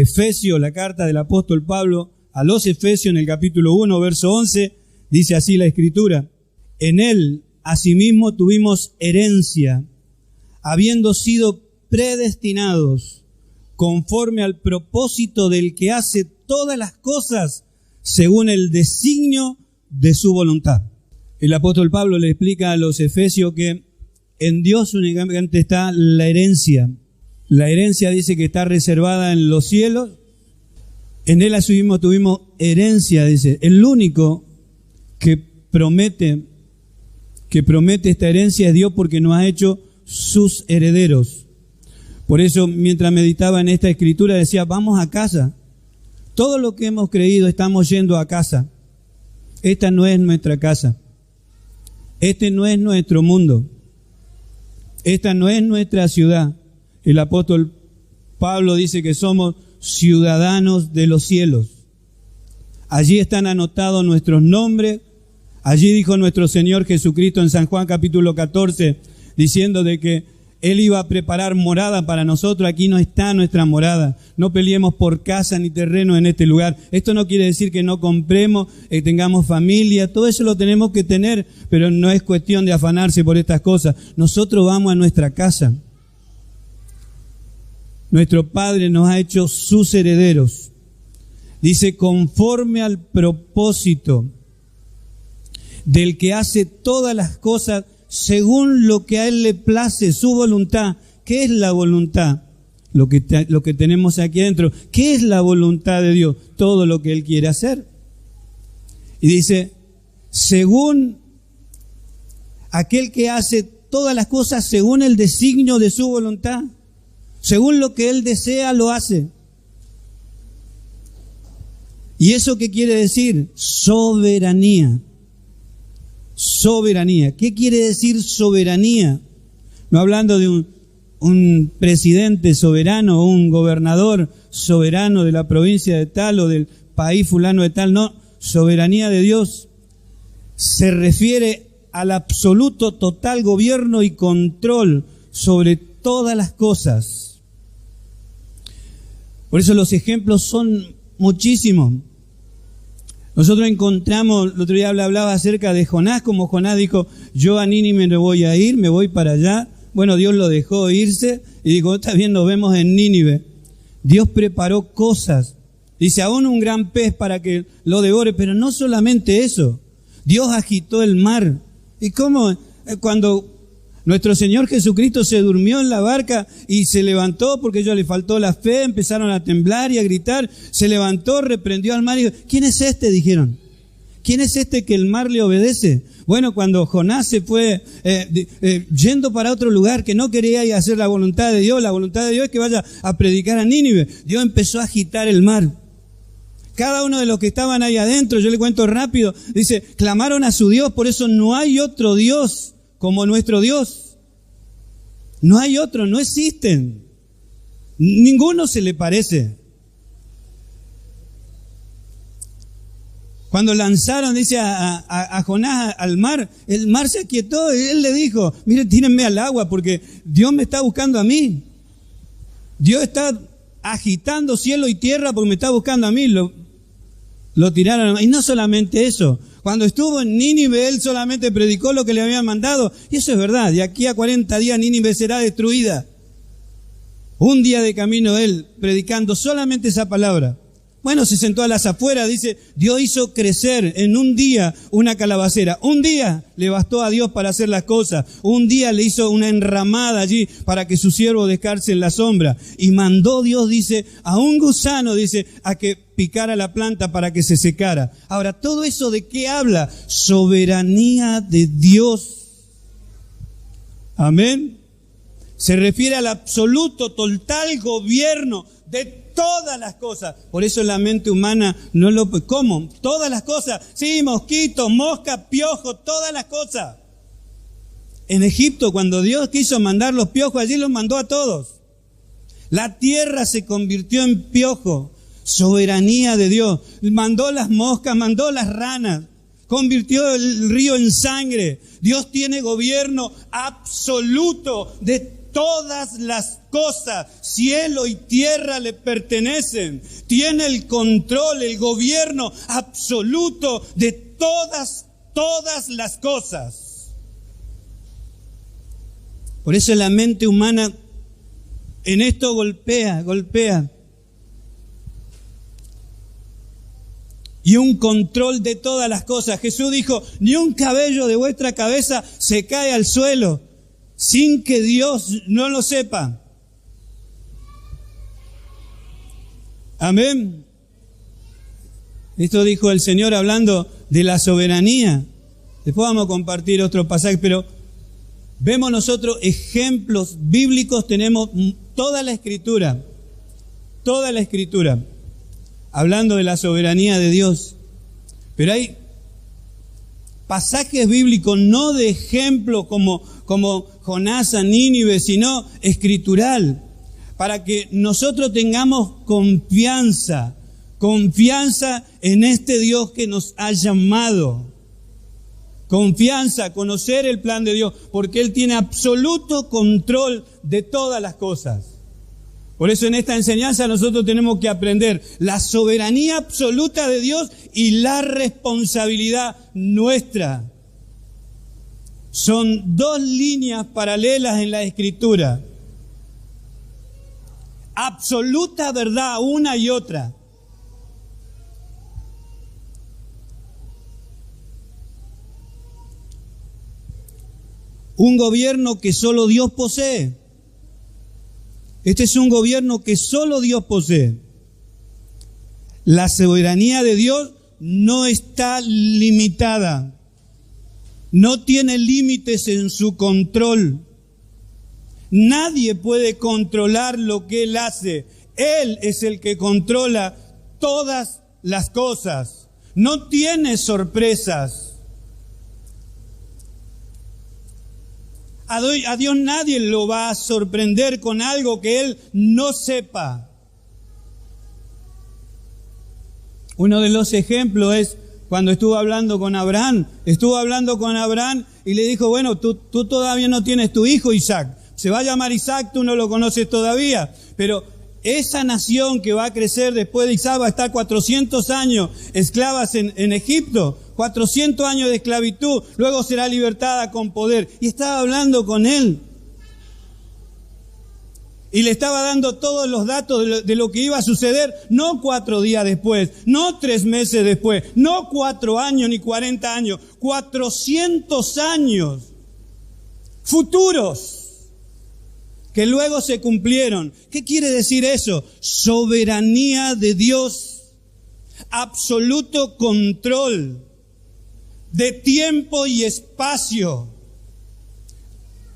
Efesios, la carta del apóstol Pablo a los Efesios en el capítulo 1, verso 11, dice así la Escritura: en él asimismo tuvimos herencia, habiendo sido predestinados conforme al propósito del que hace todas las cosas según el designio de su voluntad. El apóstol Pablo le explica a los Efesios que en Dios únicamente está la herencia. La herencia dice que está reservada en los cielos. En él asimismo tuvimos herencia, dice. El único que promete esta herencia es Dios, porque nos ha hecho sus herederos. Por eso, mientras meditaba en esta escritura, decía, vamos a casa. Todo lo que hemos creído estamos yendo a casa. Esta no es nuestra casa. Este no es nuestro mundo. Esta no es nuestra ciudad. El apóstol Pablo dice que somos ciudadanos de los cielos. Allí están anotados nuestros nombres. Allí dijo nuestro Señor Jesucristo en San Juan capítulo 14, diciendo de que Él iba a preparar morada para nosotros. Aquí no está nuestra morada. No peleemos por casa ni terreno en este lugar. Esto no quiere decir que no compremos, tengamos familia. Todo eso lo tenemos que tener, pero no es cuestión de afanarse por estas cosas. Nosotros vamos a nuestra casa. Nuestro Padre nos ha hecho sus herederos. Dice, conforme al propósito del que hace todas las cosas según lo que a Él le place, su voluntad. ¿Qué es la voluntad? Lo que tenemos aquí adentro. ¿Qué es la voluntad de Dios? Todo lo que Él quiere hacer. Y dice, según aquel que hace todas las cosas según el designio de su voluntad. Según lo que Él desea, lo hace. ¿Y eso qué quiere decir? Soberanía. Soberanía. ¿Qué quiere decir soberanía? No hablando de un presidente soberano o un gobernador soberano de la provincia de tal o del país fulano de tal. No, soberanía de Dios se refiere al absoluto total gobierno y control sobre todas las cosas. Por eso los ejemplos son muchísimos. Nosotros encontramos, el otro día hablaba acerca de Jonás, como Jonás dijo, yo a Nínive no voy a ir, me voy para allá. Bueno, Dios lo dejó irse y dijo, está bien, nos vemos en Nínive. Dios preparó cosas. Dice, aún un gran pez para que lo devore, pero no solamente eso. Dios agitó el mar. ¿Y cómo? Cuando nuestro Señor Jesucristo se durmió en la barca y se levantó porque a ellos le faltó la fe, empezaron a temblar y a gritar, se levantó, reprendió al mar y dijo, ¿quién es este? Dijeron. ¿Quién es este que el mar le obedece? Bueno, cuando Jonás se fue yendo para otro lugar, que no quería ir a hacer la voluntad de Dios es que vaya a predicar a Nínive. Dios empezó a agitar el mar. Cada uno de los que estaban ahí adentro, yo le cuento rápido, dice, clamaron a su Dios, por eso no hay otro Dios como nuestro Dios. No hay otro, no existen. Ninguno se le parece. Cuando lanzaron, dice, a Jonás al mar, el mar se aquietó y él le dijo, mire, tírenme al agua porque Dios me está buscando a mí. Dios está agitando cielo y tierra porque me está buscando a mí. Lo tiraron. Y no solamente eso. Cuando estuvo en Nínive, él solamente predicó lo que le habían mandado. Y eso es verdad. De aquí a 40 días Nínive será destruida. Un día de camino él predicando solamente esa palabra. Bueno, se sentó a las afueras, dice, Dios hizo crecer en un día una calabacera. Un día le bastó a Dios para hacer las cosas. Un día le hizo una enramada allí para que su siervo descanse en la sombra. Y mandó Dios, dice, a un gusano, dice, a que picara la planta para que se secara. Ahora, ¿todo eso de qué habla? Soberanía de Dios. Amén. Se refiere al absoluto, total gobierno de todas las cosas. Por eso la mente humana no lo... ¿Cómo? Todas las cosas. Sí, mosquitos, moscas, piojos, todas las cosas. En Egipto, cuando Dios quiso mandar los piojos, allí los mandó a todos. La tierra se convirtió en piojo. Soberanía de Dios. Mandó las moscas, mandó las ranas. convirtió el río en sangre. Dios tiene gobierno absoluto de todas las cosas. Cielo y tierra le pertenecen. Tiene el control, el gobierno absoluto de todas las cosas. Por eso la mente humana en esto golpea. Y un control de todas las cosas. Jesús dijo, ni un cabello de vuestra cabeza se cae al suelo sin que Dios no lo sepa. Amén. Esto dijo el Señor hablando de la soberanía. Después vamos a compartir otro pasaje, pero vemos nosotros ejemplos bíblicos, tenemos toda la Escritura, hablando de la soberanía de Dios. Pero hay pasajes bíblicos, no de ejemplo como Jonás a Nínive, sino escritural, para que nosotros tengamos confianza en este Dios que nos ha llamado. Confianza, conocer el plan de Dios, porque Él tiene absoluto control de todas las cosas. Por eso en esta enseñanza nosotros tenemos que aprender la soberanía absoluta de Dios y la responsabilidad nuestra. Son dos líneas paralelas en la Escritura. Absoluta verdad, una y otra. Un gobierno que solo Dios posee. Este es un gobierno que solo Dios posee. La soberanía de Dios no está limitada. No tiene límites en su control. Nadie puede controlar lo que Él hace. Él es el que controla todas las cosas. No tiene sorpresas. A Dios nadie lo va a sorprender con algo que Él no sepa. Uno de los ejemplos es cuando estuvo hablando con Abraham. Y le dijo, bueno, tú todavía no tienes tu hijo Isaac. Se va a llamar Isaac, tú no lo conoces todavía. Pero esa nación que va a crecer después de Isaac va a estar 400 años esclavas en Egipto. 400 años de esclavitud, luego será libertada con poder. Y estaba hablando con él. Y le estaba dando todos los datos de lo que iba a suceder, no 4 días después, no 3 meses después, no 4 años ni 40 años, 400 años futuros que luego se cumplieron. ¿Qué quiere decir eso? Soberanía de Dios, absoluto control de tiempo y espacio.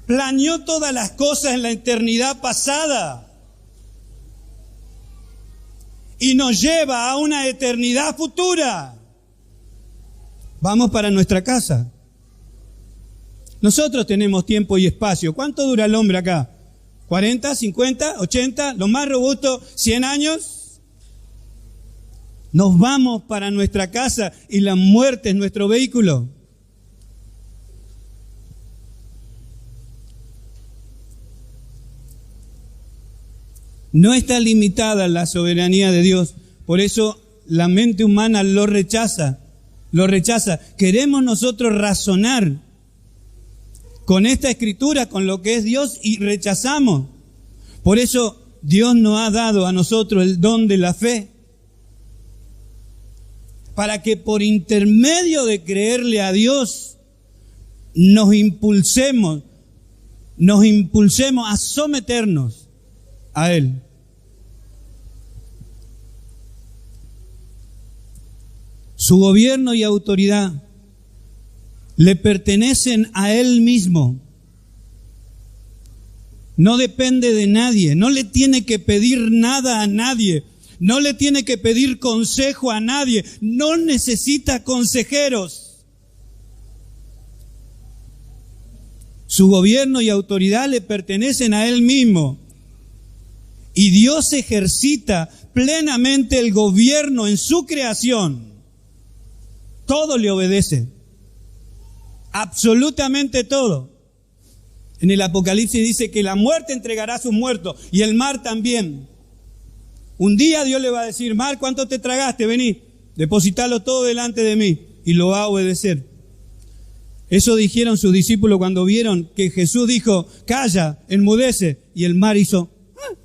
Planeó todas las cosas en la eternidad pasada y nos lleva a una eternidad futura. Vamos para nuestra casa. Nosotros tenemos tiempo y espacio. ¿Cuánto dura el hombre acá? ¿40, 50, 80? Lo más robusto, 100 años. Nos vamos para nuestra casa y la muerte es nuestro vehículo. No está limitada la soberanía de Dios. Por eso la mente humana lo rechaza. Queremos nosotros razonar con esta escritura, con lo que es Dios, y rechazamos. Por eso Dios nos ha dado a nosotros el don de la fe, para que por intermedio de creerle a Dios nos impulsemos a someternos a Él. Su gobierno y autoridad le pertenecen a Él mismo. No depende de nadie, no le tiene que pedir nada a nadie. No le tiene que pedir consejo a nadie. No necesita consejeros. Su gobierno y autoridad le pertenecen a Él mismo. Y Dios ejercita plenamente el gobierno en su creación. todo le obedece. Absolutamente todo. En el Apocalipsis dice que la muerte entregará a sus muertos y el mar también. Un día Dios le va a decir, mar, ¿cuánto te tragaste? Vení, depositalo todo delante de mí, y lo va a obedecer. Eso dijeron sus discípulos cuando vieron que Jesús dijo, calla, enmudece, y el mar hizo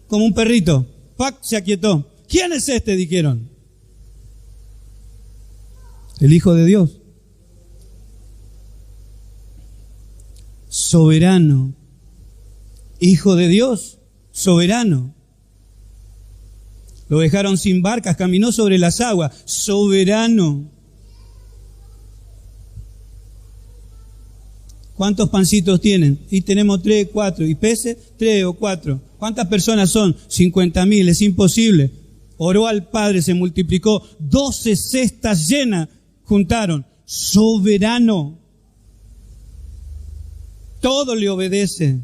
como un perrito. ¡Pac! Se aquietó. ¿Quién es este?, dijeron. El Hijo de Dios. Soberano. Hijo de Dios, soberano. Lo dejaron sin barcas, caminó sobre las aguas, soberano. ¿Cuántos pancitos tienen? Y tenemos 3, 4. ¿Y peces? 3 o 4. ¿Cuántas personas son? 50.000, es imposible. Oró al Padre, se multiplicó. 12 cestas llenas juntaron. Soberano. Todo le obedece.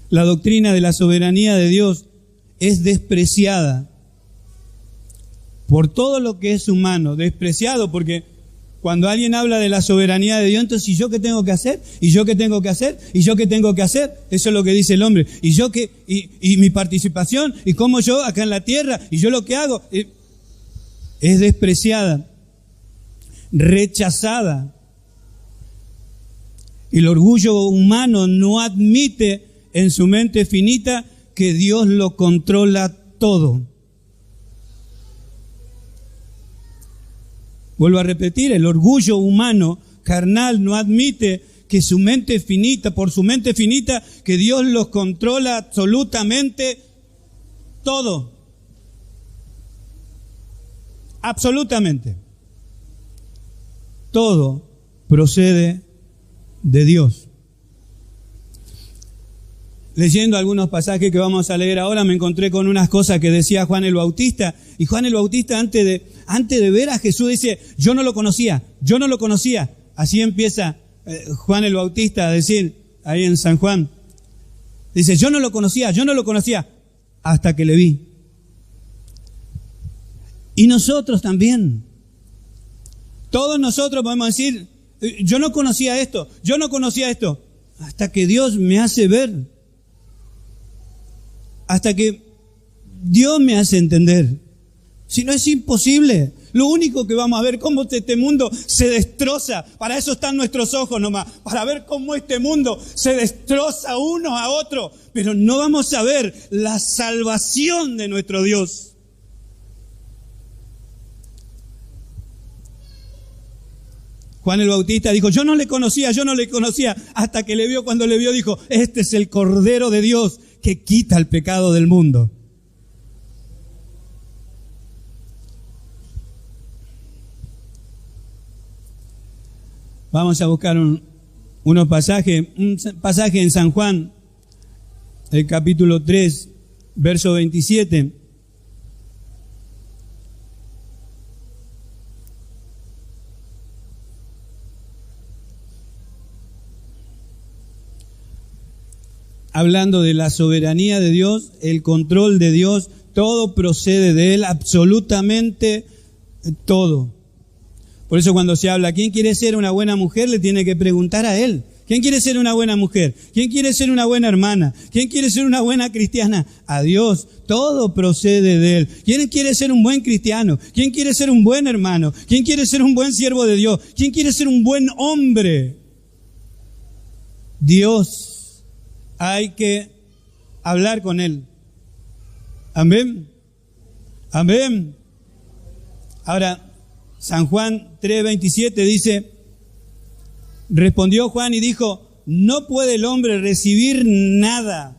La doctrina de la soberanía de Dios es despreciada por todo lo que es humano, despreciado porque cuando alguien habla de la soberanía de Dios, entonces, ¿y yo qué tengo que hacer? ¿Y yo qué tengo que hacer? ¿Y yo qué tengo que hacer? Eso es lo que dice el hombre. ¿Y yo qué? ¿Y mi participación? ¿Y cómo yo acá en la tierra? ¿Y yo lo que hago? Es despreciada, rechazada. El orgullo humano no admite en su mente finita que Dios lo controla todo. Vuelvo a repetir, el orgullo humano carnal no admite que su mente finita, por su mente finita, que Dios los controla absolutamente todo. Absolutamente. Todo procede de Dios. Leyendo algunos pasajes que vamos a leer ahora, me encontré con unas cosas que decía Juan el Bautista. Y Juan el Bautista, antes de ver a Jesús, dice, yo no lo conocía. Así empieza Juan el Bautista a decir, ahí en San Juan. Dice, yo no lo conocía, hasta que le vi. Y nosotros también. Todos nosotros podemos decir, yo no conocía esto, hasta que Dios me hace ver. Hasta que Dios me hace entender. Si no, es imposible. Lo único que vamos a ver cómo este mundo se destroza. Para eso están nuestros ojos nomás. Para ver cómo este mundo se destroza uno a otro. Pero no vamos a ver la salvación de nuestro Dios. Juan el Bautista dijo, yo no le conocía, hasta que le vio, cuando le vio dijo, este es el Cordero de Dios que quita el pecado del mundo. Vamos a buscar un pasaje en San Juan, el capítulo 3, verso 27. Hablando de la soberanía de Dios, el control de Dios, todo procede de Él, absolutamente todo. Por eso cuando se habla, ¿quién quiere ser una buena mujer? Le tiene que preguntar a Él. ¿Quién quiere ser una buena mujer? ¿Quién quiere ser una buena hermana? ¿Quién quiere ser una buena cristiana? A Dios, todo procede de Él. ¿Quién quiere ser un buen cristiano? ¿Quién quiere ser un buen hermano? ¿Quién quiere ser un buen siervo de Dios? ¿Quién quiere ser un buen hombre? Dios. Hay que hablar con Él. Amén. Amén. Ahora, San Juan 3:27 dice, respondió Juan y dijo, no puede el hombre recibir nada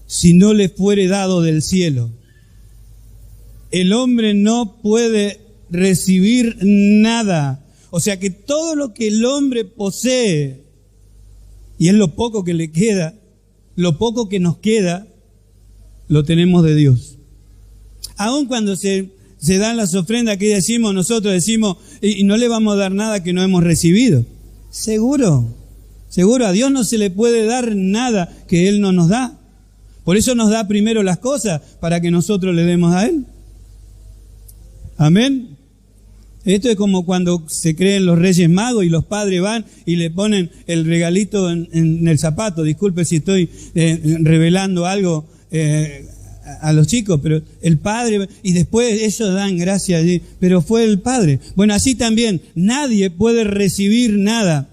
si no le fuere dado del cielo. El hombre no puede recibir nada. O sea que todo lo que el hombre posee, y es lo poco que le queda, lo poco que nos queda, lo tenemos de Dios. Aun cuando se dan las ofrendas que nosotros decimos, y no le vamos a dar nada que no hemos recibido. Seguro, a Dios no se le puede dar nada que Él no nos da. Por eso nos da primero las cosas, para que nosotros le demos a Él. Amén. Esto es como cuando se creen los Reyes Magos y los padres van y le ponen el regalito en el zapato. Disculpe si estoy revelando algo a los chicos, pero el Padre, y después ellos dan gracias allí, pero fue el Padre. Bueno, así también, nadie puede recibir nada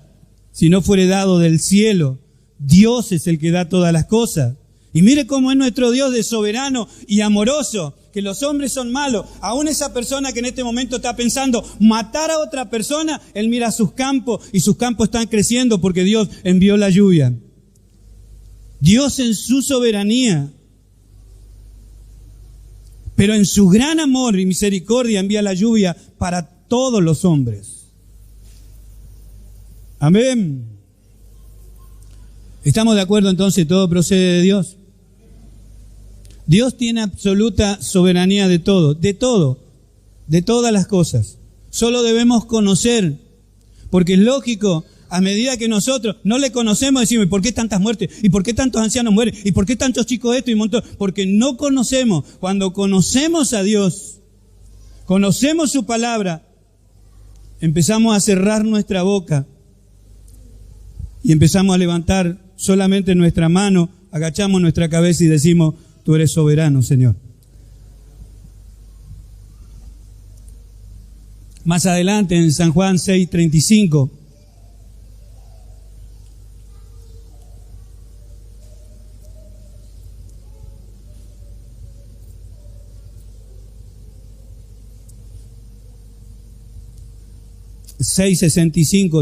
si no fuere dado del cielo. Dios es el que da todas las cosas. Y mire cómo es nuestro Dios de soberano y amoroso, que los hombres son malos. Aún esa persona que en este momento está pensando matar a otra persona, Él mira sus campos y sus campos están creciendo porque Dios envió la lluvia. Dios en su soberanía, pero en su gran amor y misericordia envía la lluvia para todos los hombres. Amén. ¿Estamos de acuerdo entonces? ¿Todo procede de Dios? Dios tiene absoluta soberanía de todo, de todas las cosas. Solo debemos conocer, porque es lógico, a medida que nosotros no le conocemos, decimos, ¿y por qué tantas muertes? ¿Y por qué tantos ancianos mueren? ¿Y por qué tantos chicos esto y un montón? Porque no conocemos. Cuando conocemos a Dios, conocemos su palabra, empezamos a cerrar nuestra boca y empezamos a levantar solamente nuestra mano, agachamos nuestra cabeza y decimos, tú eres soberano, Señor. Más adelante en San Juan 6:35,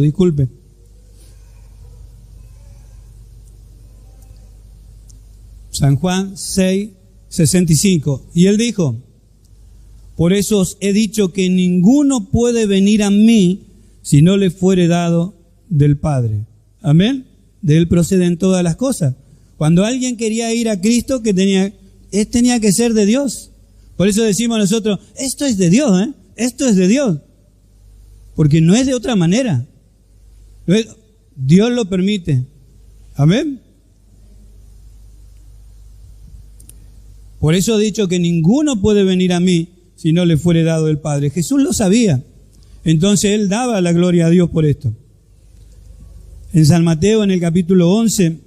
disculpe. San Juan 6:65. Y Él dijo, por eso os he dicho que ninguno puede venir a mí si no le fuere dado del Padre. Amén. De Él proceden todas las cosas. Cuando alguien quería ir a Cristo, tenía que ser de Dios. Por eso decimos nosotros, esto es de Dios, esto es de Dios. Porque no es de otra manera. Dios lo permite. Amén. Por eso he dicho que ninguno puede venir a mí si no le fuere dado el Padre. Jesús lo sabía. Entonces Él daba la gloria a Dios por esto. En San Mateo, en el capítulo 11,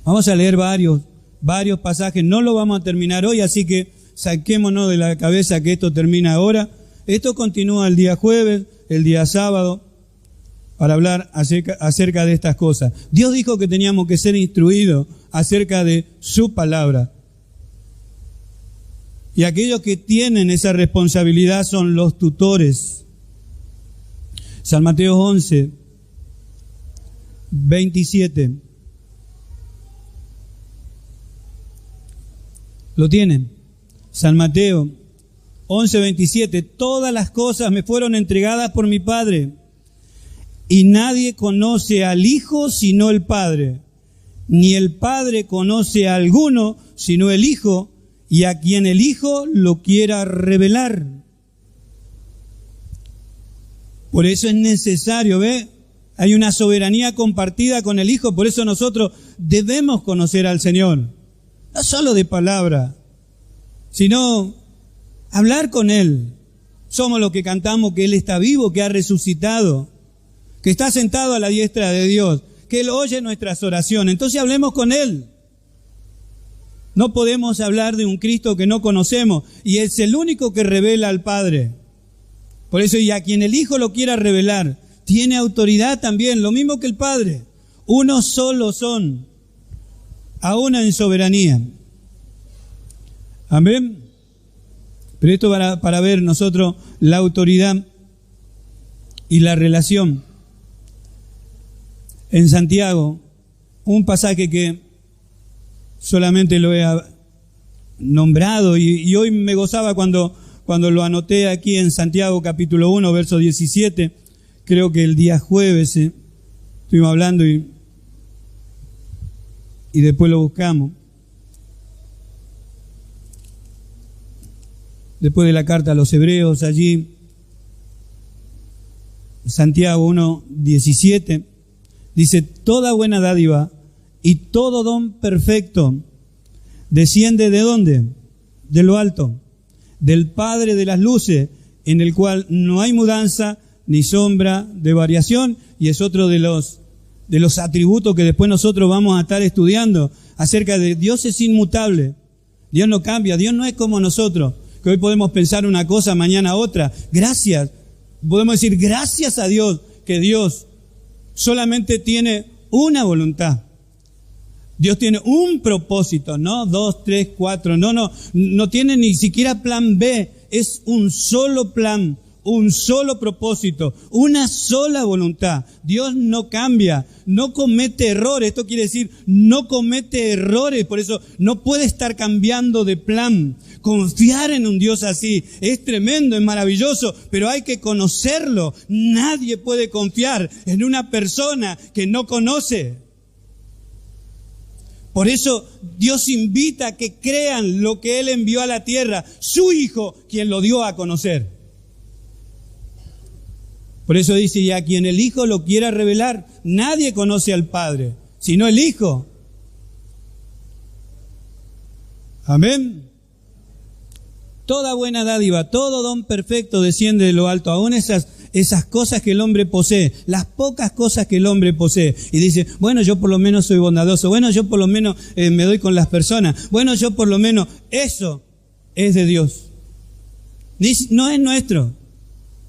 vamos a leer varios pasajes. No lo vamos a terminar hoy, así que saquémonos de la cabeza que esto termina ahora. Esto continúa el día jueves, el día sábado, para hablar acerca de estas cosas. Dios dijo que teníamos que ser instruidos acerca de su palabra. Y aquellos que tienen esa responsabilidad son los tutores. San Mateo 11, 27. ¿Lo tienen? San Mateo 11, 27. Todas las cosas me fueron entregadas por mi Padre. Y nadie conoce al Hijo sino el Padre, ni el Padre conoce a alguno sino el Hijo, y a quien el Hijo lo quiera revelar. Por eso es necesario, ¿ve? Hay una soberanía compartida con el Hijo, por eso nosotros debemos conocer al Señor. No solo de palabra, sino hablar con Él. Somos los que cantamos que Él está vivo, que ha resucitado, que está sentado a la diestra de Dios, que Él oye nuestras oraciones. Entonces hablemos con Él. No podemos hablar de un Cristo que no conocemos, y es el único que revela al Padre. Por eso, y a quien el Hijo lo quiera revelar, tiene autoridad también, lo mismo que el Padre. Uno solo son, aún en soberanía. Amén. Pero esto para ver nosotros la autoridad y la relación. En Santiago, un pasaje que solamente lo he nombrado y hoy me gozaba cuando lo anoté aquí en Santiago capítulo 1, verso 17, creo que el día jueves estuvimos hablando y después lo buscamos. Después de la carta a los Hebreos, allí, Santiago 1, 17, dice, toda buena dádiva Y todo don perfecto desciende ¿de dónde? De lo alto, del Padre de las luces, en el cual no hay mudanza ni sombra de variación, y es otro de los atributos que después nosotros vamos a estar estudiando acerca de Dios. Es inmutable, Dios no cambia, Dios no es como nosotros, que hoy podemos pensar una cosa, mañana otra. Podemos decir gracias a Dios, que Dios solamente tiene una voluntad. Dios tiene un propósito, no 2, 3, 4, no tiene ni siquiera plan B, es un solo plan, un solo propósito, una sola voluntad. Dios no cambia, no comete errores. Esto quiere decir, no comete errores, por eso no puede estar cambiando de plan. Confiar en un Dios así es tremendo, es maravilloso, pero hay que conocerlo. Nadie puede confiar en una persona que no conoce. Por eso Dios invita a que crean lo que Él envió a la tierra, su Hijo, quien lo dio a conocer. Por eso dice, y a quien el Hijo lo quiera revelar, nadie conoce al Padre, sino el Hijo. Amén. Toda buena dádiva, todo don perfecto desciende de lo alto, aún esas cosas que el hombre posee, las pocas cosas que el hombre posee. Y dice, bueno, yo por lo menos soy bondadoso, bueno, yo por lo menos me doy con las personas, bueno, yo por lo menos, eso es de Dios. No es nuestro.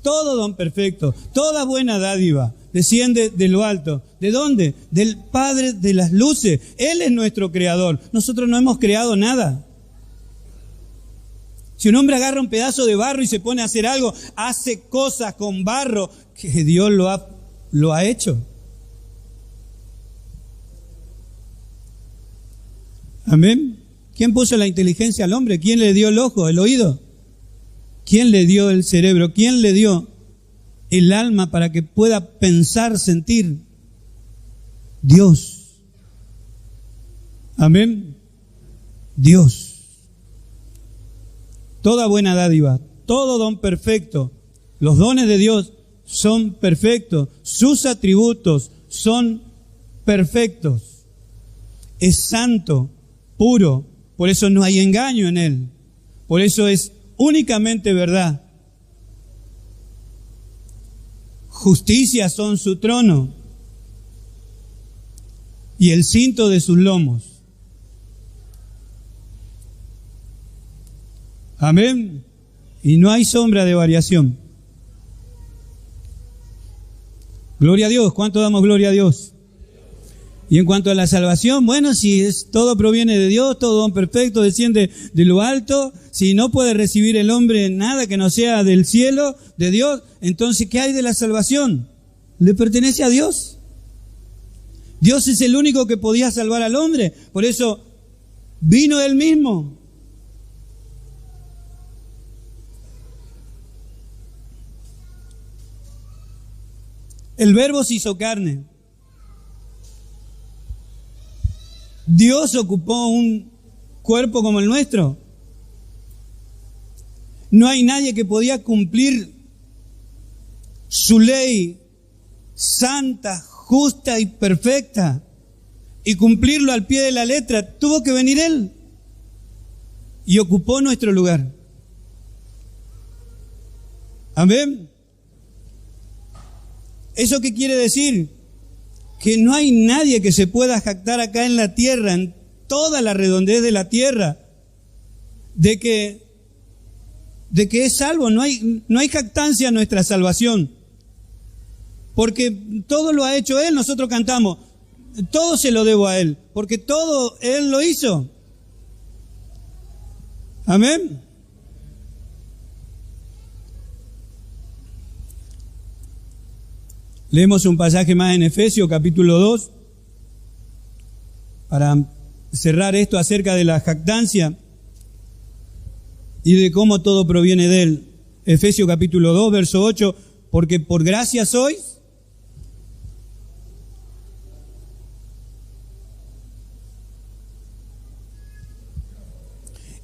Todo don perfecto, toda buena dádiva desciende de lo alto. ¿De dónde? Del Padre de las luces. Él es nuestro creador. Nosotros no hemos creado nada. Si un hombre agarra un pedazo de barro y se pone a hacer algo, hace cosas con barro que Dios lo ha hecho. Amén. ¿Quién puso la inteligencia al hombre? ¿Quién le dio el ojo, el oído? ¿Quién le dio el cerebro? ¿Quién le dio el alma para que pueda pensar, sentir? Dios. Amén. Dios. Toda buena dádiva, todo don perfecto. Los dones de Dios son perfectos. Sus atributos son perfectos. Es santo, puro. Por eso no hay engaño en Él. Por eso es únicamente verdad. Justicia son su trono y el cinto de sus lomos. Amén. Y no hay sombra de variación. Gloria a Dios. ¿Cuánto damos gloria a Dios? Y en cuanto a la salvación, bueno, si todo proviene de Dios, todo don perfecto desciende de lo alto, si no puede recibir el hombre nada que no sea del cielo, de Dios, entonces ¿qué hay de la salvación? Le pertenece a Dios. Dios es el único que podía salvar al hombre, por eso vino Él mismo. El Verbo se hizo carne. Dios ocupó un cuerpo como el nuestro. No hay nadie que podía cumplir su ley santa, justa y perfecta y cumplirlo al pie de la letra. Tuvo que venir Él y ocupó nuestro lugar. Amén. ¿Eso qué quiere decir? Que no hay nadie que se pueda jactar acá en la tierra, en toda la redondez de la tierra, de que es salvo. No hay jactancia en nuestra salvación, porque todo lo ha hecho Él. Nosotros cantamos, todo se lo debo a Él, porque todo Él lo hizo. Amén. Leemos un pasaje más en Efesios capítulo 2 para cerrar esto acerca de la jactancia y de cómo todo proviene de Él. Efesios capítulo 2, verso 8, porque por gracia sois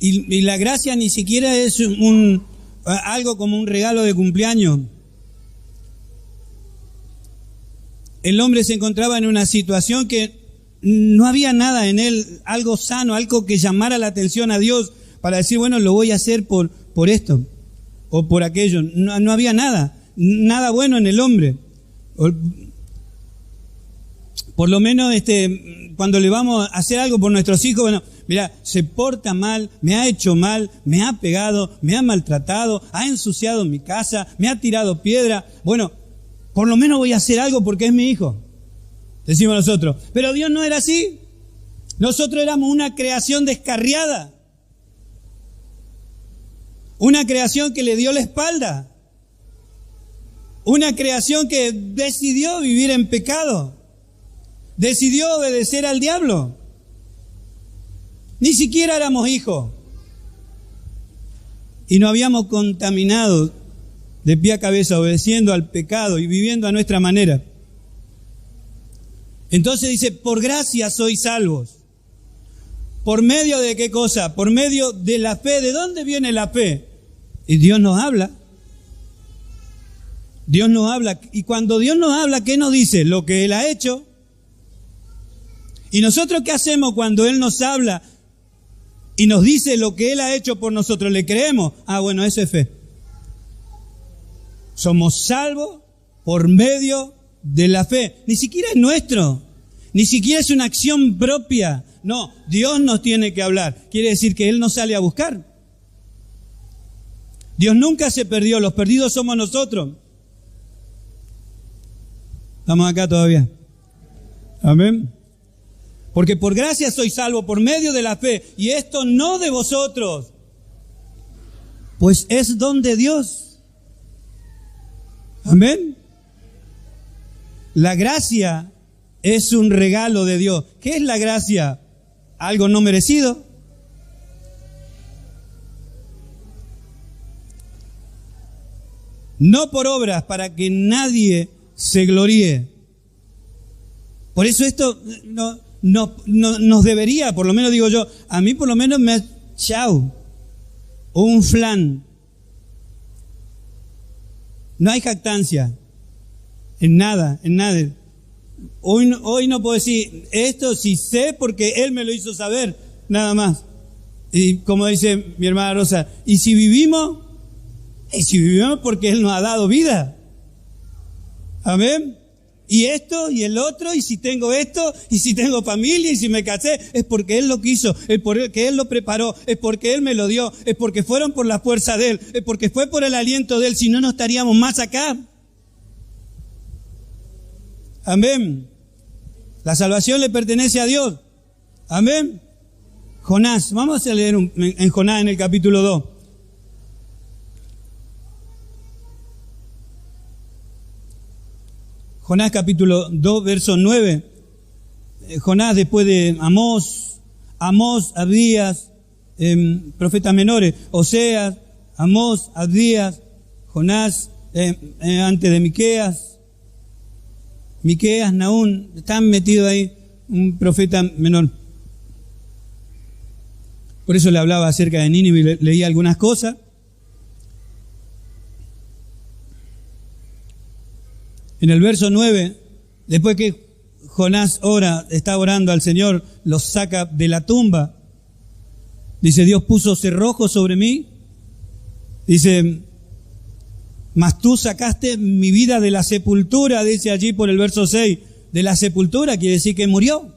y la gracia ni siquiera es algo como un regalo de cumpleaños. El hombre se encontraba en una situación que no había nada en él, algo sano, algo que llamara la atención a Dios para decir, bueno, lo voy a hacer por esto o por aquello. No había nada bueno en el hombre. Por lo menos cuando le vamos a hacer algo por nuestros hijos, bueno, mira, se porta mal, me ha hecho mal, me ha pegado, me ha maltratado, ha ensuciado mi casa, me ha tirado piedra. Bueno, por lo menos voy a hacer algo porque es mi hijo, decimos nosotros. Pero Dios no era así. Nosotros éramos una creación descarriada. Una creación que le dio la espalda. Una creación que decidió vivir en pecado. Decidió obedecer al diablo. Ni siquiera éramos hijos. Y nos habíamos contaminado de pie a cabeza, obedeciendo al pecado y viviendo a nuestra manera. Entonces dice, por gracia sois salvos. ¿Por medio de qué cosa? Por medio de la fe. ¿De dónde viene la fe? Y Dios nos habla. Dios nos habla. Y cuando Dios nos habla, ¿qué nos dice? Lo que Él ha hecho. ¿Y nosotros qué hacemos cuando Él nos habla y nos dice lo que Él ha hecho por nosotros? ¿Le creemos? Ah, bueno, eso es fe. Somos salvos por medio de la fe. Ni siquiera es nuestro. Ni siquiera es una acción propia. No, Dios nos tiene que hablar. Quiere decir que Él nos sale a buscar. Dios nunca se perdió. Los perdidos somos nosotros. ¿Estamos acá todavía? Amén. Porque por gracia soy salvo por medio de la fe. Y esto no de vosotros, pues es don de Dios. Amén. La gracia es un regalo de Dios. ¿Qué es la gracia? Algo no merecido. No por obras, para que nadie se gloríe. Por eso esto no nos debería, por lo menos digo yo, a mí por lo menos me ha chau o un flan. No hay jactancia en nada. Hoy no puedo decir esto si sé porque Él me lo hizo saber, nada más. Y como dice mi hermana Rosa, y si vivimos porque Él nos ha dado vida. Amén. Y esto y el otro, y si tengo esto, y si tengo familia, y si me casé, es porque Él lo quiso, es porque Él lo preparó, es porque Él me lo dio, es porque fueron por la fuerza de Él, es porque fue por el aliento de Él, si no, no estaríamos más acá. Amén. La salvación le pertenece a Dios. Amén. Jonás, vamos a leer en Jonás en el capítulo 2. Jonás capítulo 2, verso 9. Jonás después de Amós, Abdías, profetas menores, Oseas, Amós, Abdías, Jonás, antes de Miqueas, Nahum, están metidos ahí un profeta menor. Por eso le hablaba acerca de Nínive y leía algunas cosas. En el verso 9, después que Jonás está orando al Señor, los saca de la tumba. Dice, Dios puso cerrojo sobre mí. Dice, mas tú sacaste mi vida de la sepultura, dice allí por el verso 6. De la sepultura quiere decir que murió.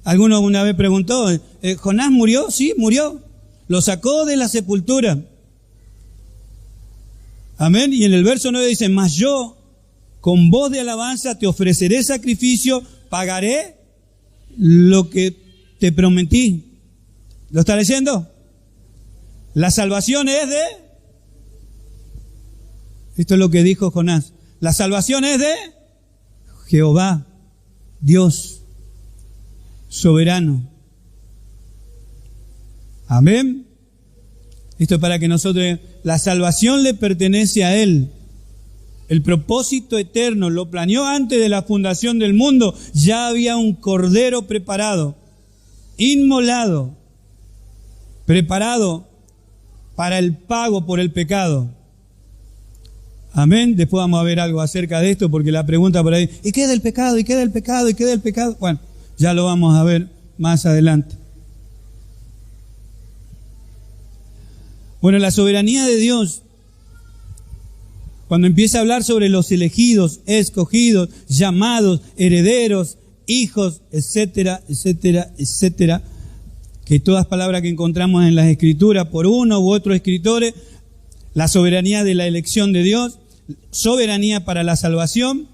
Alguno una vez preguntó, ¿Jonás murió? Sí, murió. Lo sacó de la sepultura. Amén. Y en el verso 9 dice, mas yo con voz de alabanza te ofreceré sacrificio, pagaré lo que te prometí. ¿Lo está leyendo? La salvación es de... Esto es lo que dijo Jonás. La salvación es de Jehová, Dios, soberano. Amén. Esto es para que nosotros... La salvación le pertenece a Él. El propósito eterno lo planeó antes de la fundación del mundo. Ya había un cordero preparado, inmolado, preparado para el pago por el pecado. Amén. Después vamos a ver algo acerca de esto, porque la pregunta por ahí, ¿y qué del pecado? ¿Y qué del pecado? ¿Y qué del pecado? Bueno, Ya lo vamos a ver más adelante. Bueno, la soberanía de Dios, cuando empieza a hablar sobre los elegidos, escogidos, llamados, herederos, hijos, etcétera, etcétera, etcétera, que todas palabras que encontramos en las Escrituras por uno u otro escritores, la soberanía de la elección de Dios, soberanía para la salvación,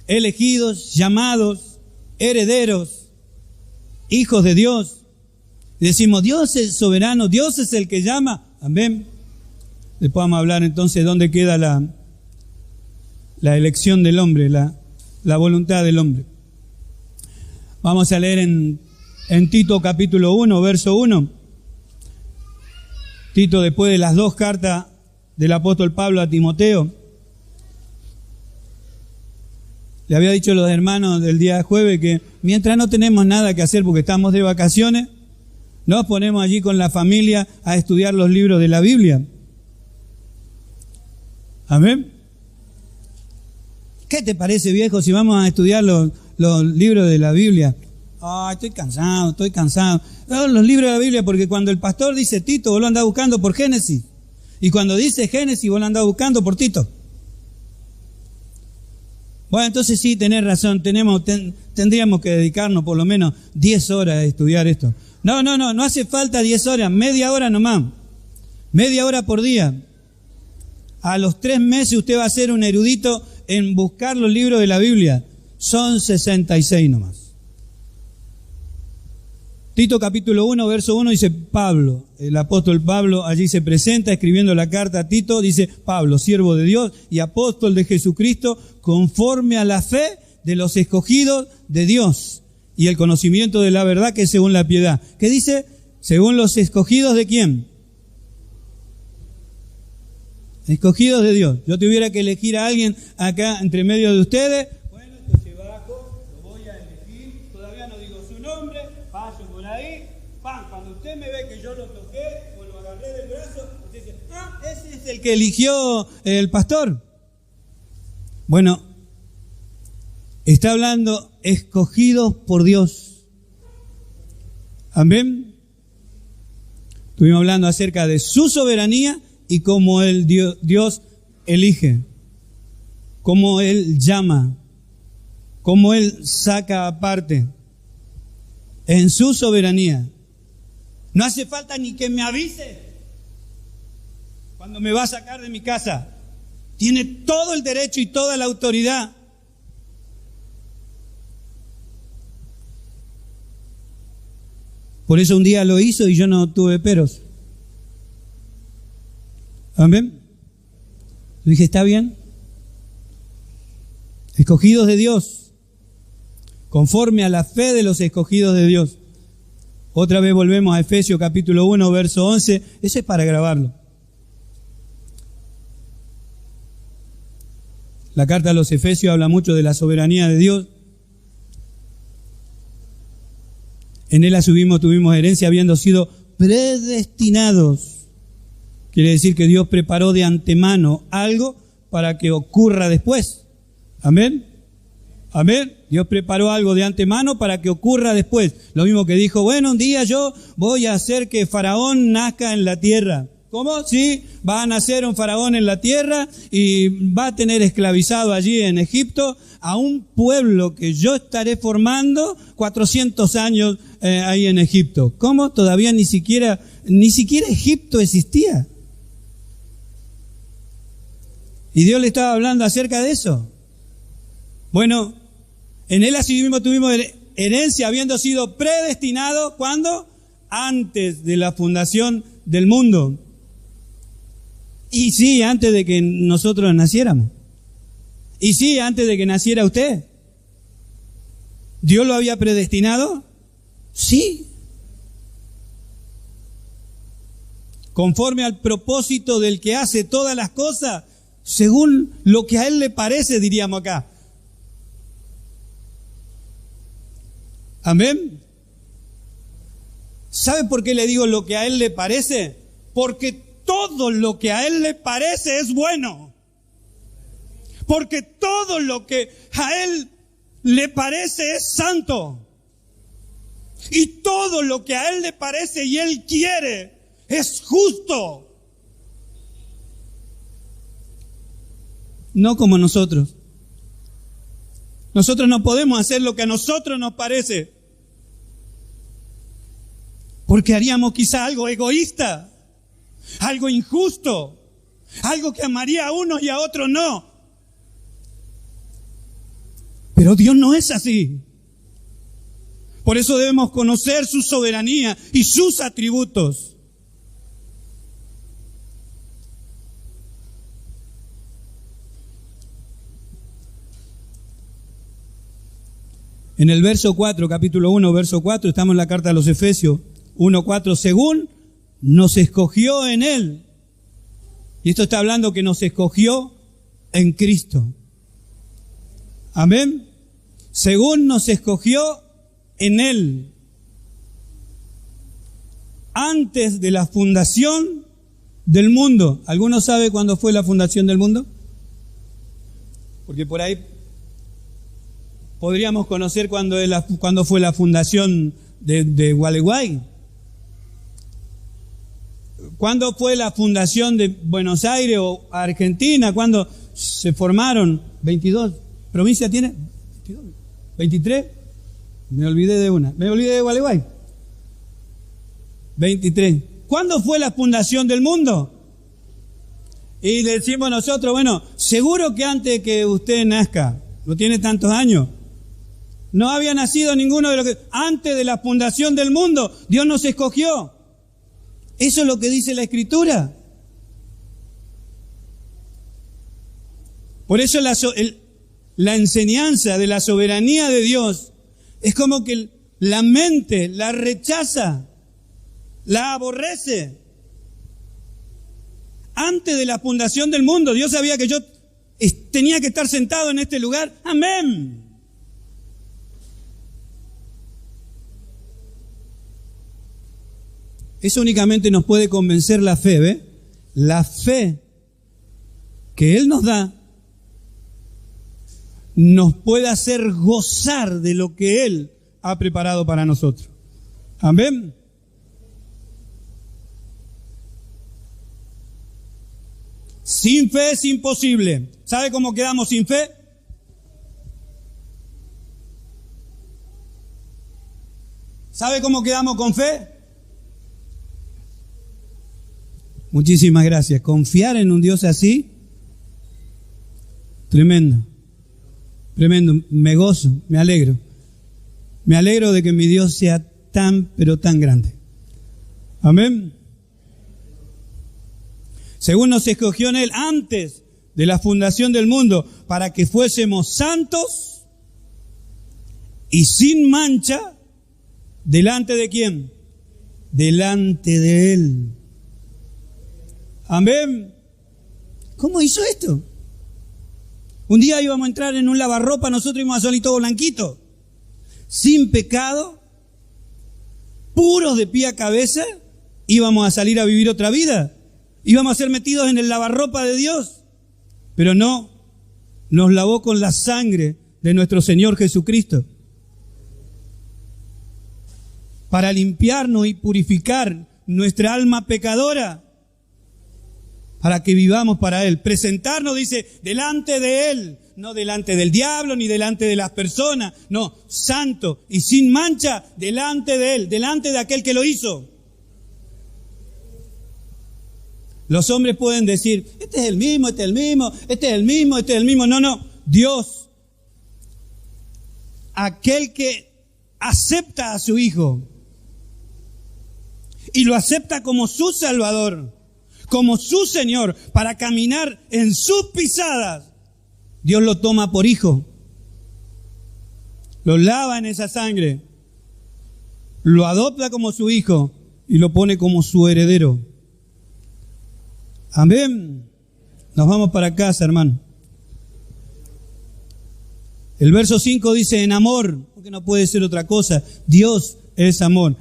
elegidos, llamados, herederos, hijos de Dios. Y decimos, Dios es soberano, Dios es el que llama. Amén. Después vamos a hablar entonces dónde queda la elección del hombre, la voluntad del hombre. Vamos a leer en Tito capítulo 1, verso 1. Tito, después de las dos cartas del apóstol Pablo a Timoteo, le había dicho a los hermanos del día de jueves que mientras no tenemos nada que hacer porque estamos de vacaciones, nos ponemos allí con la familia a estudiar los libros de la Biblia. Amén. ¿Qué te parece, viejo, si vamos a estudiar los libros de la Biblia? Estoy cansado. Los libros de la Biblia, porque cuando el pastor dice Tito, vos lo andás buscando por Génesis. Y cuando dice Génesis, vos lo andás buscando por Tito. Bueno, entonces sí, tenés razón, tendríamos que dedicarnos por lo menos 10 horas a estudiar esto. No hace falta 10 horas, media hora nomás. Media hora por día. A los 3 meses usted va a ser un erudito en buscar los libros de la Biblia. Son 66 nomás. Tito capítulo 1, verso 1 dice Pablo, el apóstol Pablo allí se presenta escribiendo la carta a Tito, dice Pablo, siervo de Dios y apóstol de Jesucristo, conforme a la fe de los escogidos de Dios y el conocimiento de la verdad que es según la piedad. ¿Qué dice? Según los escogidos de ¿quién? Escogidos de Dios. Yo tuviera que elegir a alguien acá entre medio de ustedes. Bueno, entonces bajo, lo voy a elegir, todavía no digo su nombre, paso por ahí, cuando usted me ve que yo lo toqué o lo agarré del brazo, usted dice, ese es el que eligió el pastor. Bueno, está hablando escogidos por Dios. Amén. Estuvimos hablando acerca de su soberanía y cómo Dios elige, cómo Él llama, cómo Él saca aparte en su soberanía. No hace falta ni que me avise cuando me va a sacar de mi casa. Tiene todo el derecho y toda la autoridad. Por eso un día lo hizo y yo no tuve peros. Amén. Le dije, ¿está bien? Escogidos de Dios, conforme a la fe de los escogidos de Dios. Otra vez volvemos a Efesios capítulo 1, verso 11. Ese es para grabarlo. La carta a los Efesios habla mucho de la soberanía de Dios. En él tuvimos herencia habiendo sido predestinados. Quiere decir que Dios preparó de antemano algo para que ocurra después. Amén. Amén. Dios preparó algo de antemano para que ocurra después. Lo mismo que dijo, bueno, un día yo voy a hacer que Faraón nazca en la tierra. ¿Cómo? Sí, va a nacer un faraón en la tierra y va a tener esclavizado allí en Egipto a un pueblo que yo estaré formando 400 años ahí en Egipto. ¿Cómo? Todavía ni siquiera Egipto existía. Y Dios le estaba hablando acerca de eso. Bueno, en él así mismo tuvimos herencia habiendo sido predestinado, ¿cuándo? Antes de la fundación del mundo. Y sí, antes de que nosotros naciéramos. Y sí, antes de que naciera usted. ¿Dios lo había predestinado? Sí. Conforme al propósito del que hace todas las cosas, según lo que a Él le parece, diríamos acá. Amén. ¿Sabe por qué le digo lo que a Él le parece? Porque todo lo que a Él le parece es bueno. Porque todo lo que a Él le parece es santo. Y todo lo que a Él le parece y Él quiere es justo. No como nosotros. Nosotros no podemos hacer lo que a nosotros nos parece, porque haríamos quizá algo egoísta, algo injusto, algo que amaría a unos y a otros no. Pero Dios no es así. Por eso debemos conocer su soberanía y sus atributos. En el verso 4, capítulo 1, verso 4, estamos en la carta a los Efesios 1:4, según nos escogió en Él. Y esto está hablando que nos escogió en Cristo. Amén. Según nos escogió en Él. Antes de la fundación del mundo. ¿Alguno sabe cuándo fue la fundación del mundo? Porque por ahí podríamos conocer cuándo fue la fundación de Gualeguay. ¿Cuándo fue la fundación de Buenos Aires o Argentina? ¿Cuándo se formaron? 22. ¿Provincia tiene? 23. Me olvidé de una. Me olvidé de Gualeguay. 23. ¿Cuándo fue la fundación del mundo? Y decimos nosotros, bueno, seguro que antes que usted nazca, no tiene tantos años, no había nacido ninguno de los que... Antes de la fundación del mundo, Dios nos escogió. Eso es lo que dice la Escritura. Por eso la enseñanza de la soberanía de Dios es como que la mente la rechaza, la aborrece. Antes de la fundación del mundo, Dios sabía que yo tenía que estar sentado en este lugar. Amén. Eso únicamente nos puede convencer la fe, ¿ve? La fe que Él nos da nos puede hacer gozar de lo que Él ha preparado para nosotros. Amén. Sin fe es imposible. ¿Sabe cómo quedamos sin fe? ¿Sabe cómo quedamos con fe? Muchísimas gracias. Confiar en un Dios así, tremendo, tremendo. Me gozo, me alegro. Me alegro de que mi Dios sea tan, pero tan grande. Amén. Según nos escogió en Él antes de la fundación del mundo, para que fuésemos santos y sin mancha, ¿delante de quién? Delante de Él. Amén. ¿Cómo hizo esto? Un día íbamos a entrar en un lavarropa, nosotros íbamos a salir todo blanquito, sin pecado, puros de pie a cabeza, íbamos a salir a vivir otra vida, íbamos a ser metidos en el lavarropa de Dios, pero no, nos lavó con la sangre de nuestro Señor Jesucristo, para limpiarnos y purificar nuestra alma pecadora, para que vivamos para Él. Presentarnos, dice, delante de Él, no delante del diablo ni delante de las personas, no, santo y sin mancha delante de Él, delante de aquel que lo hizo. Los hombres pueden decir, este es el mismo, este es el mismo, este es el mismo, este es el mismo. No, no, Dios, aquel que acepta a su Hijo y lo acepta como su Salvador, como su Señor, para caminar en sus pisadas, Dios lo toma por hijo, lo lava en esa sangre, lo adopta como su hijo y lo pone como su heredero. Amén. Nos vamos para casa, hermano. El verso 5 dice, en amor, porque no puede ser otra cosa, Dios es amor,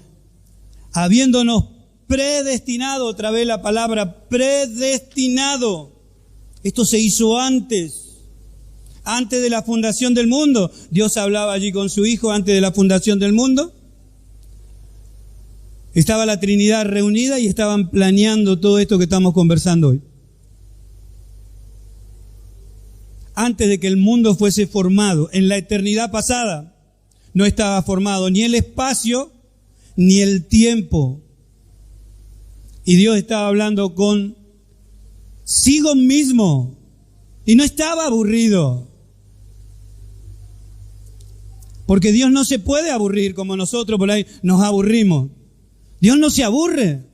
habiéndonos predestinado, otra vez la palabra predestinado. Esto se hizo antes de la fundación del mundo. Dios hablaba allí con su Hijo antes de la fundación del mundo. Estaba la Trinidad reunida y estaban planeando todo esto que estamos conversando hoy. Antes de que el mundo fuese formado, en la eternidad pasada, no estaba formado ni el espacio ni el tiempo. Y Dios estaba hablando consigo mismo y no estaba aburrido. Porque Dios no se puede aburrir como nosotros por ahí nos aburrimos. Dios no se aburre.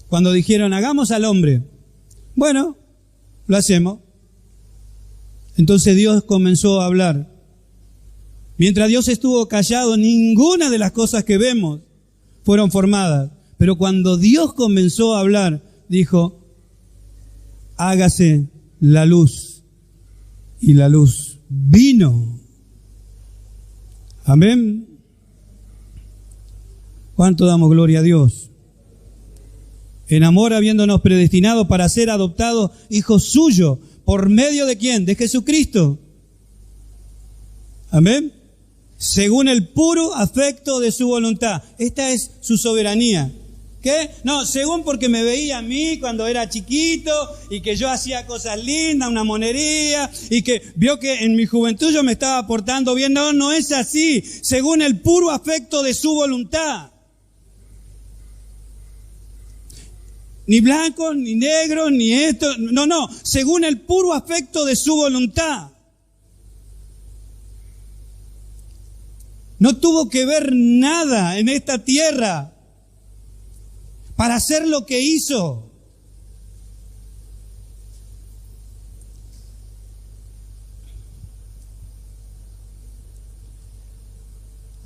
Cuando dijeron, hagamos al hombre, bueno, lo hacemos. Entonces Dios comenzó a hablar. Mientras Dios estuvo callado, ninguna de las cosas que vemos fueron formadas. Pero cuando Dios comenzó a hablar, dijo, hágase la luz. Y la luz vino. Amén. ¿Cuánto damos gloria a Dios? En amor, habiéndonos predestinado para ser adoptados hijos suyos. ¿Por medio de quién? De Jesucristo. Amén. Según el puro afecto de su voluntad. Esta es su soberanía. ¿Qué? No, según porque me veía a mí cuando era chiquito y que yo hacía cosas lindas, una monería, y que vio que en mi juventud yo me estaba portando bien. No, no es así. Según el puro afecto de su voluntad. Ni blanco, ni negro, ni esto. No. Según el puro afecto de su voluntad. No tuvo que ver nada en esta tierra para hacer lo que hizo.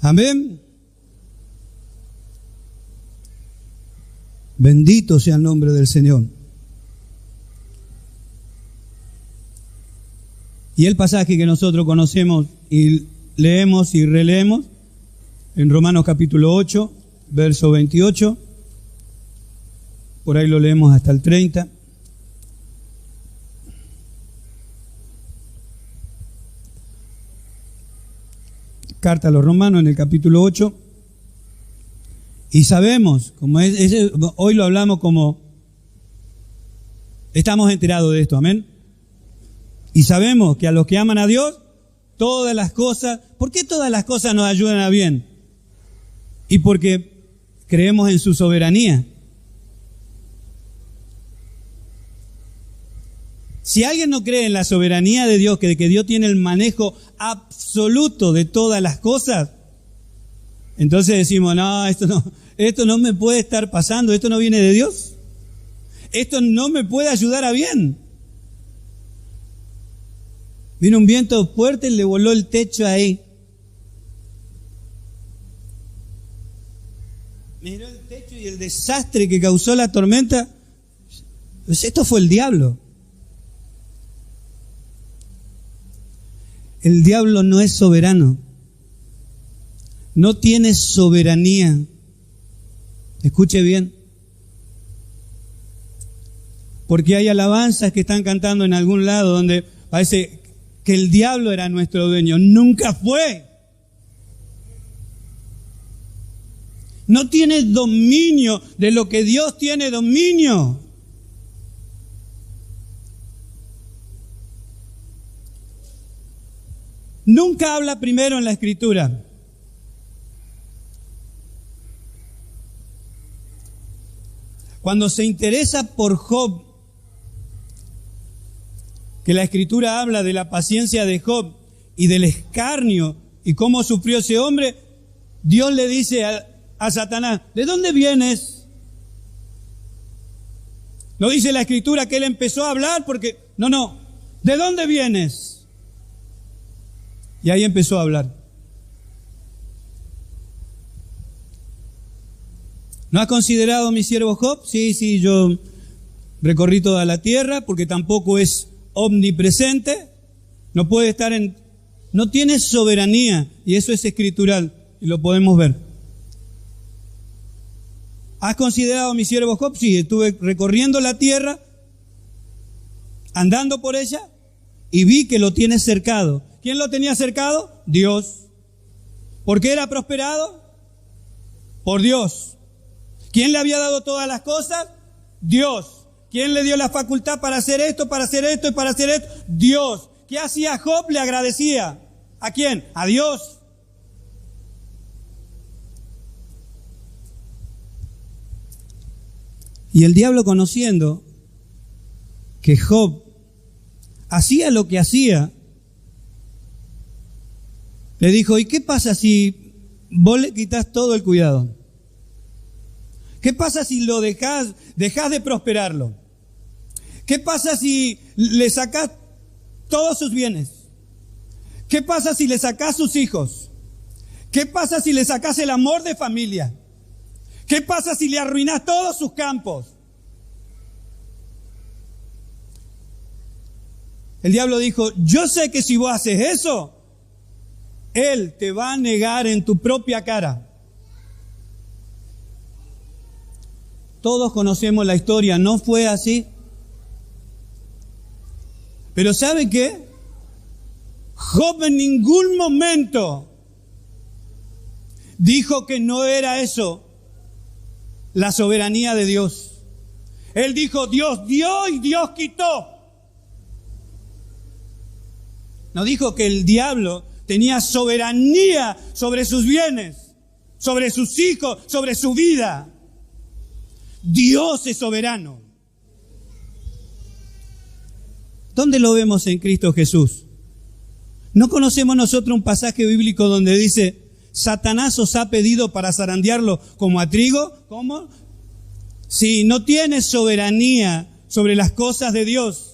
Amén. Bendito sea el nombre del Señor. Y el pasaje que nosotros conocemos y leemos y releemos en Romanos capítulo 8, verso 28. Por ahí lo leemos hasta el 30. Carta a los Romanos en el capítulo 8. Y sabemos, como hoy lo hablamos como estamos enterados de esto, amén. Y sabemos que a los que aman a Dios, todas las cosas, ¿por qué todas las cosas nos ayudan a bien? Y porque creemos en su soberanía. Si alguien no cree en la soberanía de Dios, que Dios tiene el manejo absoluto de todas las cosas, entonces decimos, no, esto no me puede estar pasando, esto no viene de Dios, esto no me puede ayudar a bien. Vino un viento fuerte y le voló el techo ahí. Miró el techo y el desastre que causó la tormenta. Pues esto fue el diablo. El diablo no es soberano. No tiene soberanía. Escuche bien. Porque hay alabanzas que están cantando en algún lado donde parece que el diablo era nuestro dueño. Nunca fue. No tiene dominio de lo que Dios tiene dominio. Nunca habla primero en la Escritura. Cuando se interesa por Job, que la Escritura habla de la paciencia de Job y del escarnio y cómo sufrió ese hombre, Dios le dice a Satanás, ¿de dónde vienes? No dice la Escritura que él empezó a hablar porque, no, ¿de dónde vienes? Y ahí empezó a hablar. ¿No has considerado a mi siervo Job? Sí, yo recorrí toda la tierra porque tampoco es omnipresente. No puede estar no tiene soberanía y eso es escritural y lo podemos ver. ¿Has considerado a mi siervo Job? Sí, estuve recorriendo la tierra, andando por ella y vi que lo tienes cercado ¿Quién lo tenía cercado? Dios. ¿Por qué era prosperado? Por Dios. ¿Quién le había dado todas las cosas? Dios. ¿Quién le dio la facultad para hacer esto, para hacer esto y para hacer esto? Dios. ¿Qué hacía Job? Le agradecía. ¿A quién? A Dios. Y el diablo, conociendo que Job hacía lo que hacía, le dijo, ¿y qué pasa si vos le quitas todo el cuidado? ¿Qué pasa si lo dejás de prosperarlo? ¿Qué pasa si le sacás todos sus bienes? ¿Qué pasa si le sacás sus hijos? ¿Qué pasa si le sacás el amor de familia? ¿Qué pasa si le arruinás todos sus campos? El diablo dijo, yo sé que si vos haces eso, él te va a negar en tu propia cara. Todos conocemos la historia, no fue así. Pero ¿saben qué? Job en ningún momento dijo que no era eso la soberanía de Dios. Él dijo, Dios dio y Dios quitó. No dijo que el diablo tenía soberanía sobre sus bienes, sobre sus hijos, sobre su vida. Dios es soberano. ¿Dónde lo vemos en Cristo Jesús? ¿No conocemos nosotros un pasaje bíblico donde dice, Satanás os ha pedido para zarandearlo como a trigo? ¿Cómo? Si no tienes soberanía sobre las cosas de Dios.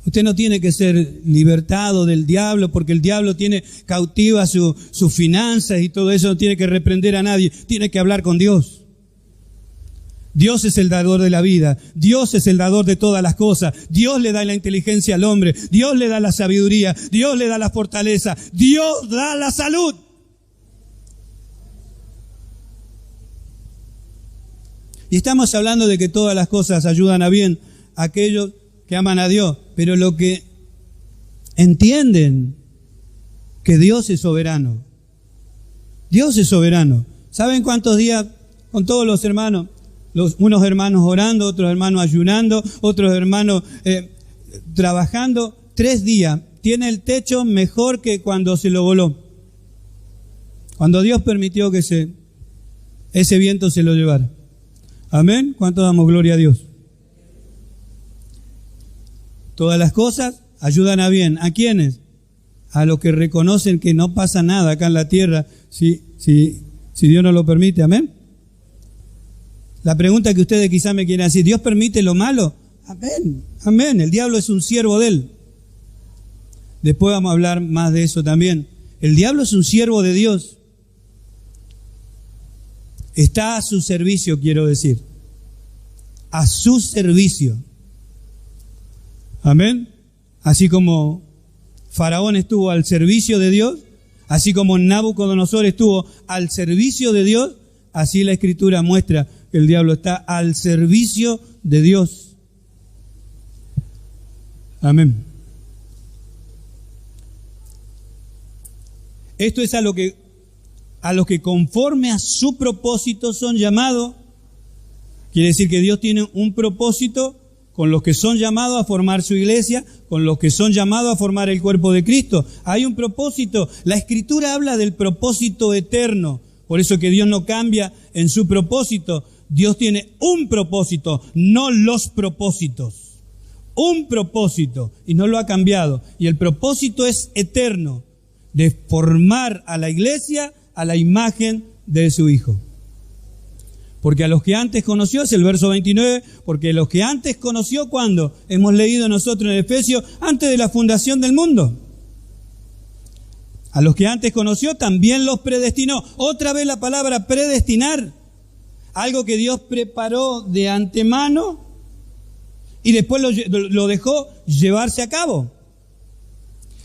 Usted no tiene que ser libertado del diablo porque el diablo tiene cautiva sus finanzas y todo eso, no tiene que reprender a nadie, tiene que hablar con Dios. Dios es el dador de la vida, Dios es el dador de todas las cosas, Dios le da la inteligencia al hombre, Dios le da la sabiduría, Dios le da la fortaleza, Dios da la salud. Y estamos hablando de que todas las cosas ayudan a bien a aquellos que aman a Dios, pero lo que entienden que Dios es soberano. Dios es soberano. ¿Saben cuántos días con todos los hermanos? Unos hermanos orando, otros hermanos ayunando, otros hermanos trabajando. 3 días. Tiene el techo mejor que cuando se lo voló. Cuando Dios permitió que ese viento se lo llevara. Amén. ¿Cuánto damos gloria a Dios? Todas las cosas ayudan a bien. ¿A quiénes? A los que reconocen que no pasa nada acá en la tierra si Dios no lo permite. Amén. La pregunta que ustedes quizás me quieren decir, ¿Dios permite lo malo? Amén. Amén. El diablo es un siervo de Él. Después vamos a hablar más de eso también. El diablo es un siervo de Dios. Está a su servicio, quiero decir. A su servicio. Amén. Así como Faraón estuvo al servicio de Dios, así como Nabucodonosor estuvo al servicio de Dios, así la Escritura muestra que el diablo está al servicio de Dios. Amén. Esto es a los que conforme a su propósito son llamados. Quiere decir que Dios tiene un propósito con los que son llamados a formar su iglesia, con los que son llamados a formar el cuerpo de Cristo. Hay un propósito. La Escritura habla del propósito eterno. Por eso que Dios no cambia en su propósito. Dios tiene un propósito, no los propósitos. Un propósito, y no lo ha cambiado. Y el propósito es eterno, de formar a la iglesia a la imagen de su Hijo. Porque a los que antes conoció, es el verso 29, porque a los que antes conoció, ¿cuándo? Hemos leído nosotros en Efesios, antes de la fundación del mundo. A los que antes conoció, también los predestinó. Otra vez la palabra predestinar. Algo que Dios preparó de antemano y después lo dejó llevarse a cabo.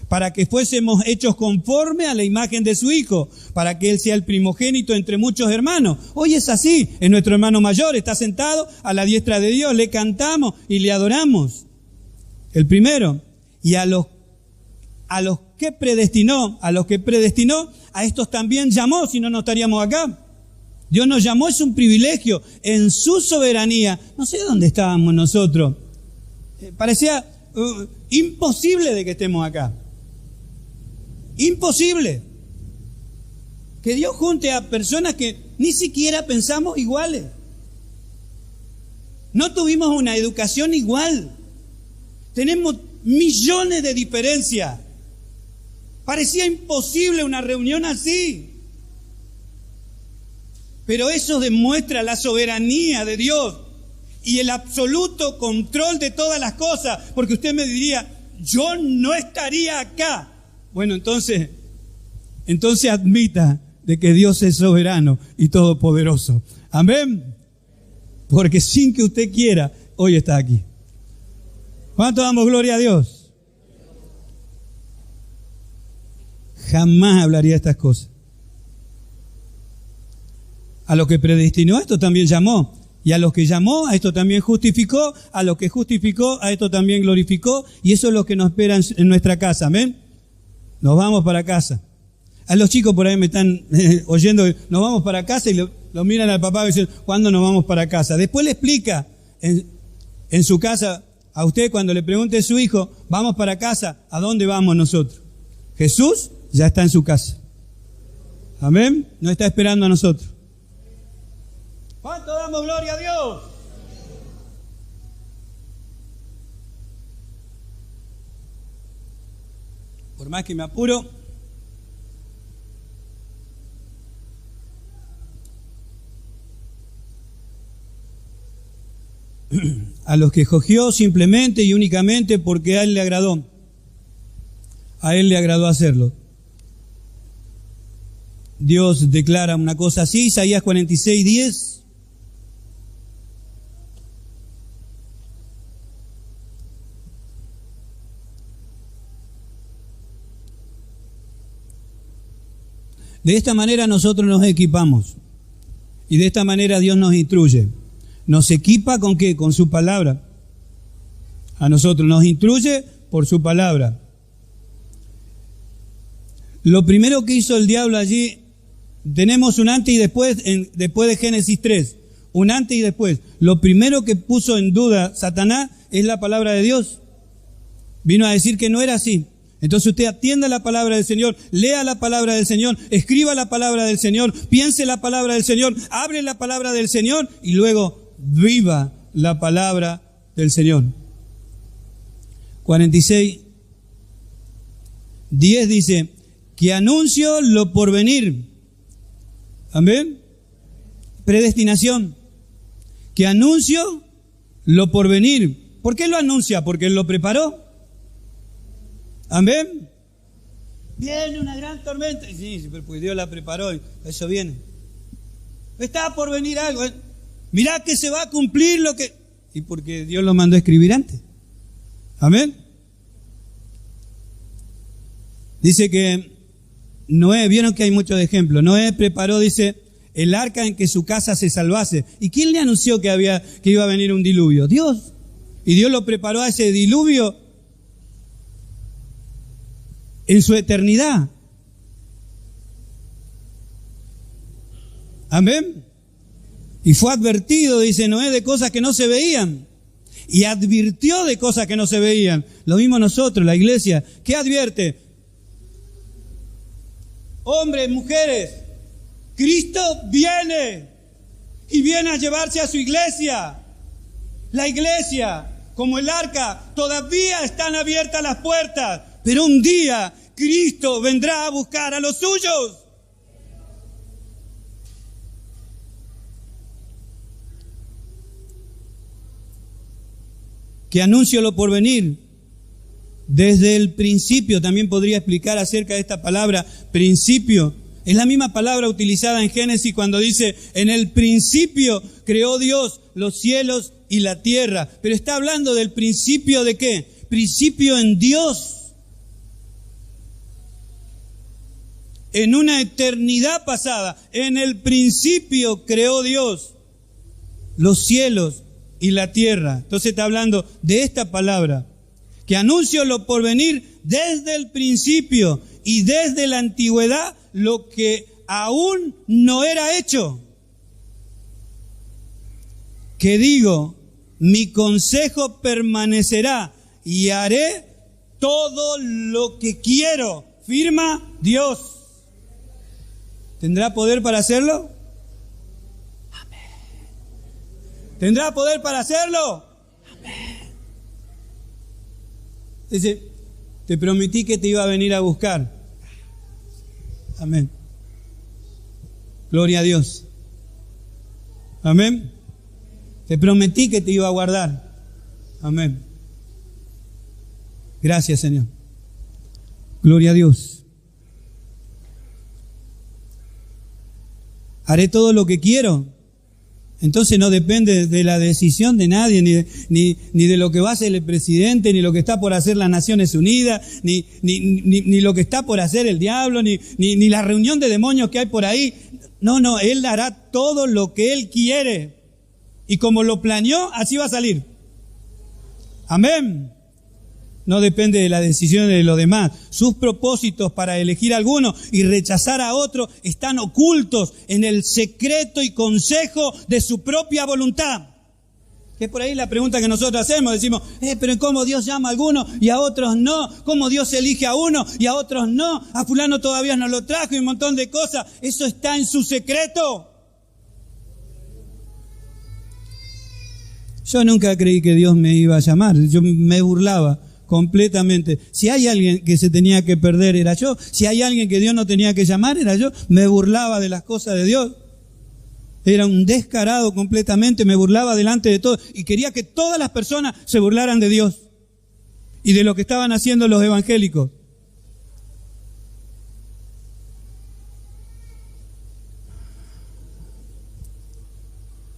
para que fuésemos hechos conforme a la imagen de su Hijo, para que Él sea el primogénito entre muchos hermanos. Hoy es así, es nuestro hermano mayor, está sentado a la diestra de Dios, le cantamos y le adoramos. El primero, y a los que predestinó, a estos también llamó, si no, no estaríamos acá. Dios nos llamó, es un privilegio, en su soberanía. No sé dónde estábamos nosotros. Parecía imposible de que estemos acá. Imposible. Que Dios junte a personas que ni siquiera pensamos iguales. No tuvimos una educación igual. Tenemos millones de diferencias. Parecía imposible una reunión así. Pero eso demuestra la soberanía de Dios y el absoluto control de todas las cosas. Porque usted me diría, yo no estaría acá. Bueno, entonces admita de que Dios es soberano y todopoderoso. Amén. Porque sin que usted quiera, hoy está aquí. ¿Cuánto damos gloria a Dios? Jamás hablaría estas cosas. A los que predestinó, a esto también llamó. Y a los que llamó, a esto también justificó. A los que justificó, a esto también glorificó. Y eso es lo que nos espera en nuestra casa. Amén. Nos vamos para casa. A los chicos por ahí me están oyendo, nos vamos para casa y lo miran al papá y dicen, ¿cuándo nos vamos para casa? Después le explica en su casa a usted cuando le pregunte a su hijo, vamos para casa, ¿a dónde vamos nosotros? Jesús ya está en su casa. Amén. No está esperando a nosotros. ¿Cuánto damos gloria a Dios? Por más que me apuro, a los que escogió simplemente y únicamente porque a Él le agradó. A Él le agradó hacerlo. Dios declara una cosa así, Isaías 46:10. De esta manera nosotros nos equipamos. Y de esta manera Dios nos instruye. ¿Nos equipa con qué? Con su palabra. A nosotros nos instruye por su palabra. Lo primero que hizo el diablo allí, tenemos un antes y después, después de Génesis 3. Un antes y después. Lo primero que puso en duda Satanás es la palabra de Dios. Vino a decir que no era así. Entonces usted atienda la palabra del Señor, lea la palabra del Señor, escriba la palabra del Señor, piense la palabra del Señor, hable la palabra del Señor y luego viva la palabra del Señor. 46:10 dice, que anuncio lo por venir. Amén. Predestinación. Que anuncio lo por venir. ¿Por qué lo anuncia? Porque Él lo preparó. Amén. Viene una gran tormenta. Sí, pero pues Dios la preparó y eso viene. Está por venir algo. Mirá que se va a cumplir lo que... Y porque Dios lo mandó a escribir antes. Amén. Dice que Noé, vieron que hay muchos ejemplos. Noé preparó, dice, el arca en que su casa se salvase. ¿Y quién le anunció que iba a venir un diluvio? Dios. Y Dios lo preparó a ese diluvio en su eternidad. Amén. Y fue advertido, dice Noé, de cosas que no se veían. Y advirtió de cosas que no se veían. Lo mismo nosotros, la iglesia. ¿Qué advierte? Hombres, mujeres, Cristo viene. Y viene a llevarse a su iglesia. La iglesia, como el arca, todavía están abiertas las puertas. Pero un día Cristo vendrá a buscar a los suyos. Que anuncio lo por venir. Desde el principio, también podría explicar acerca de esta palabra, principio. Es la misma palabra utilizada en Génesis cuando dice, en el principio creó Dios los cielos y la tierra. Pero está hablando del principio de ¿qué? Principio en Dios. en una eternidad pasada, en el principio creó Dios los cielos y la tierra. Entonces está hablando de esta palabra, que anuncio lo por venir desde el principio y desde la antigüedad, lo que aún no era hecho. Que digo, mi consejo permanecerá y haré todo lo que quiero. Firma Dios. ¿Tendrá poder para hacerlo? Amén. ¿Tendrá poder para hacerlo? Amén. Dice, te prometí que te iba a venir a buscar. Amén. Gloria a Dios. Amén. Te prometí que te iba a guardar. Amén. Gracias, Señor. Gloria a Dios. Haré todo lo que quiero. Entonces no depende de la decisión de nadie, ni de lo que va a hacer el presidente, ni lo que está por hacer las Naciones Unidas, ni lo que está por hacer el diablo, ni la reunión de demonios que hay por ahí. No, Él hará todo lo que Él quiere. Y como lo planeó, así va a salir. Amén. No depende de la decisión de los demás. Sus propósitos para elegir a alguno y rechazar a otro están ocultos en el secreto y consejo de su propia voluntad. Que es por ahí la pregunta que nosotros hacemos. Decimos, pero ¿cómo Dios llama a algunos y a otros no? ¿Cómo Dios elige a uno y a otros no? A fulano todavía no lo trajo y un montón de cosas. Eso está en su secreto. Yo nunca creí que Dios me iba a llamar. Yo me burlaba completamente. Si hay alguien que se tenía que perder, era yo. Si hay alguien que Dios no tenía que llamar, era yo. Me burlaba de las cosas de Dios. Era un descarado completamente. Me burlaba delante de todos. Y quería que todas las personas se burlaran de Dios y de lo que estaban haciendo los evangélicos.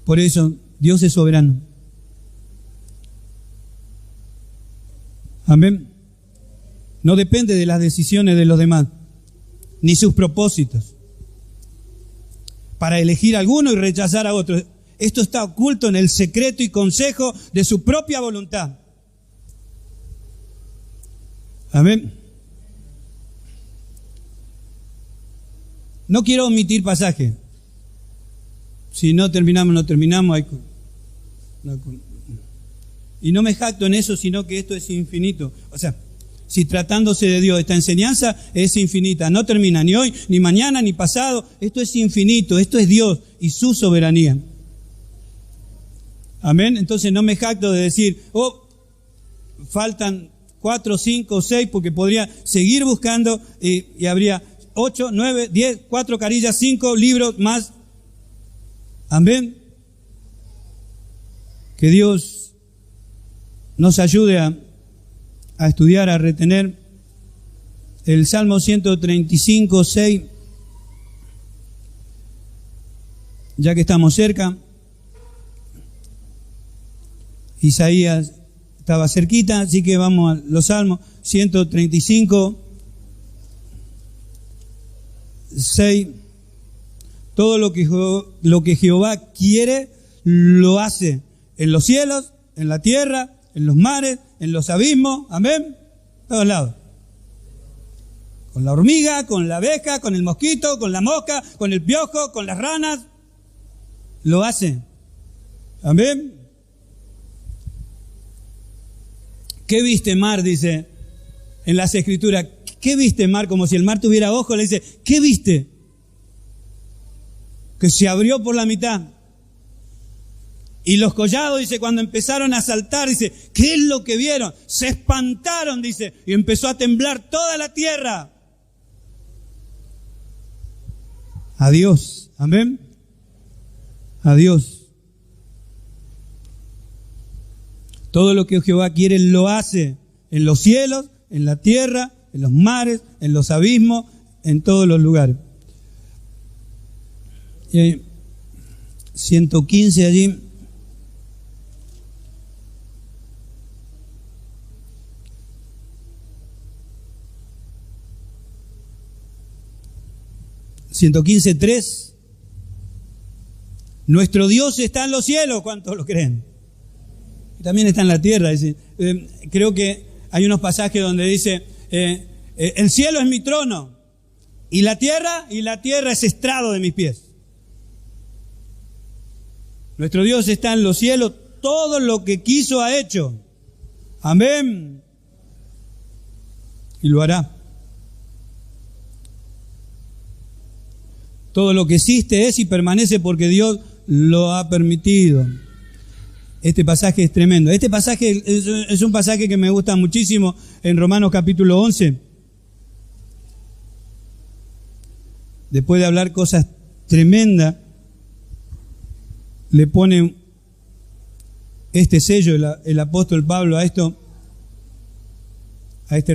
Por eso, Dios es soberano. Amén. No depende de las decisiones de los demás, ni sus propósitos, para elegir a alguno y rechazar a otro. Esto está oculto en el secreto y consejo de su propia voluntad. Amén. No quiero omitir pasaje. Si no terminamos, no terminamos. Y no me jacto en eso, sino que esto es infinito. O sea, si tratándose de Dios, esta enseñanza es infinita. No termina ni hoy, ni mañana, ni pasado. Esto es infinito. Esto es Dios y su soberanía. Amén. Entonces no me jacto de decir, faltan 4, 5, 6, porque podría seguir buscando y habría 8, 9, 10, 4 carillas, 5 libros más. Amén. Que Dios nos ayude a estudiar, a retener el Salmo 135, 6, ya que estamos cerca. Isaías estaba cerquita, así que vamos a los Salmos 135, 6. Todo lo que Jehová quiere, lo hace en los cielos, en la tierra, en los mares, en los abismos, amén, todos lados. Con la hormiga, con la abeja, con el mosquito, con la mosca, con el piojo, con las ranas, lo hace. Amén. ¿Qué viste, mar? Dice en las Escrituras. ¿Qué viste, mar? Como si el mar tuviera ojos, le dice, ¿qué viste? Que se abrió por la mitad. Y los collados, dice, cuando empezaron a saltar, dice, ¿qué es lo que vieron? Se espantaron, dice, y empezó a temblar toda la tierra. Adiós, amén. Adiós. Todo lo que Jehová quiere lo hace en los cielos, en la tierra, en los mares, en los abismos, en todos los lugares. Y hay 115 allí. 115:3. Nuestro Dios está en los cielos, ¿cuántos lo creen? También está en la tierra. Creo que hay unos pasajes donde dice, el cielo es mi trono, y la tierra es estrado de mis pies. Nuestro Dios está en los cielos, todo lo que quiso ha hecho. Amén. Y lo hará. Todo lo que existe es y permanece porque Dios lo ha permitido. Este pasaje es tremendo. Este pasaje es un pasaje que me gusta muchísimo en Romanos capítulo 11. Después de hablar cosas tremendas, le pone este sello el apóstol Pablo a este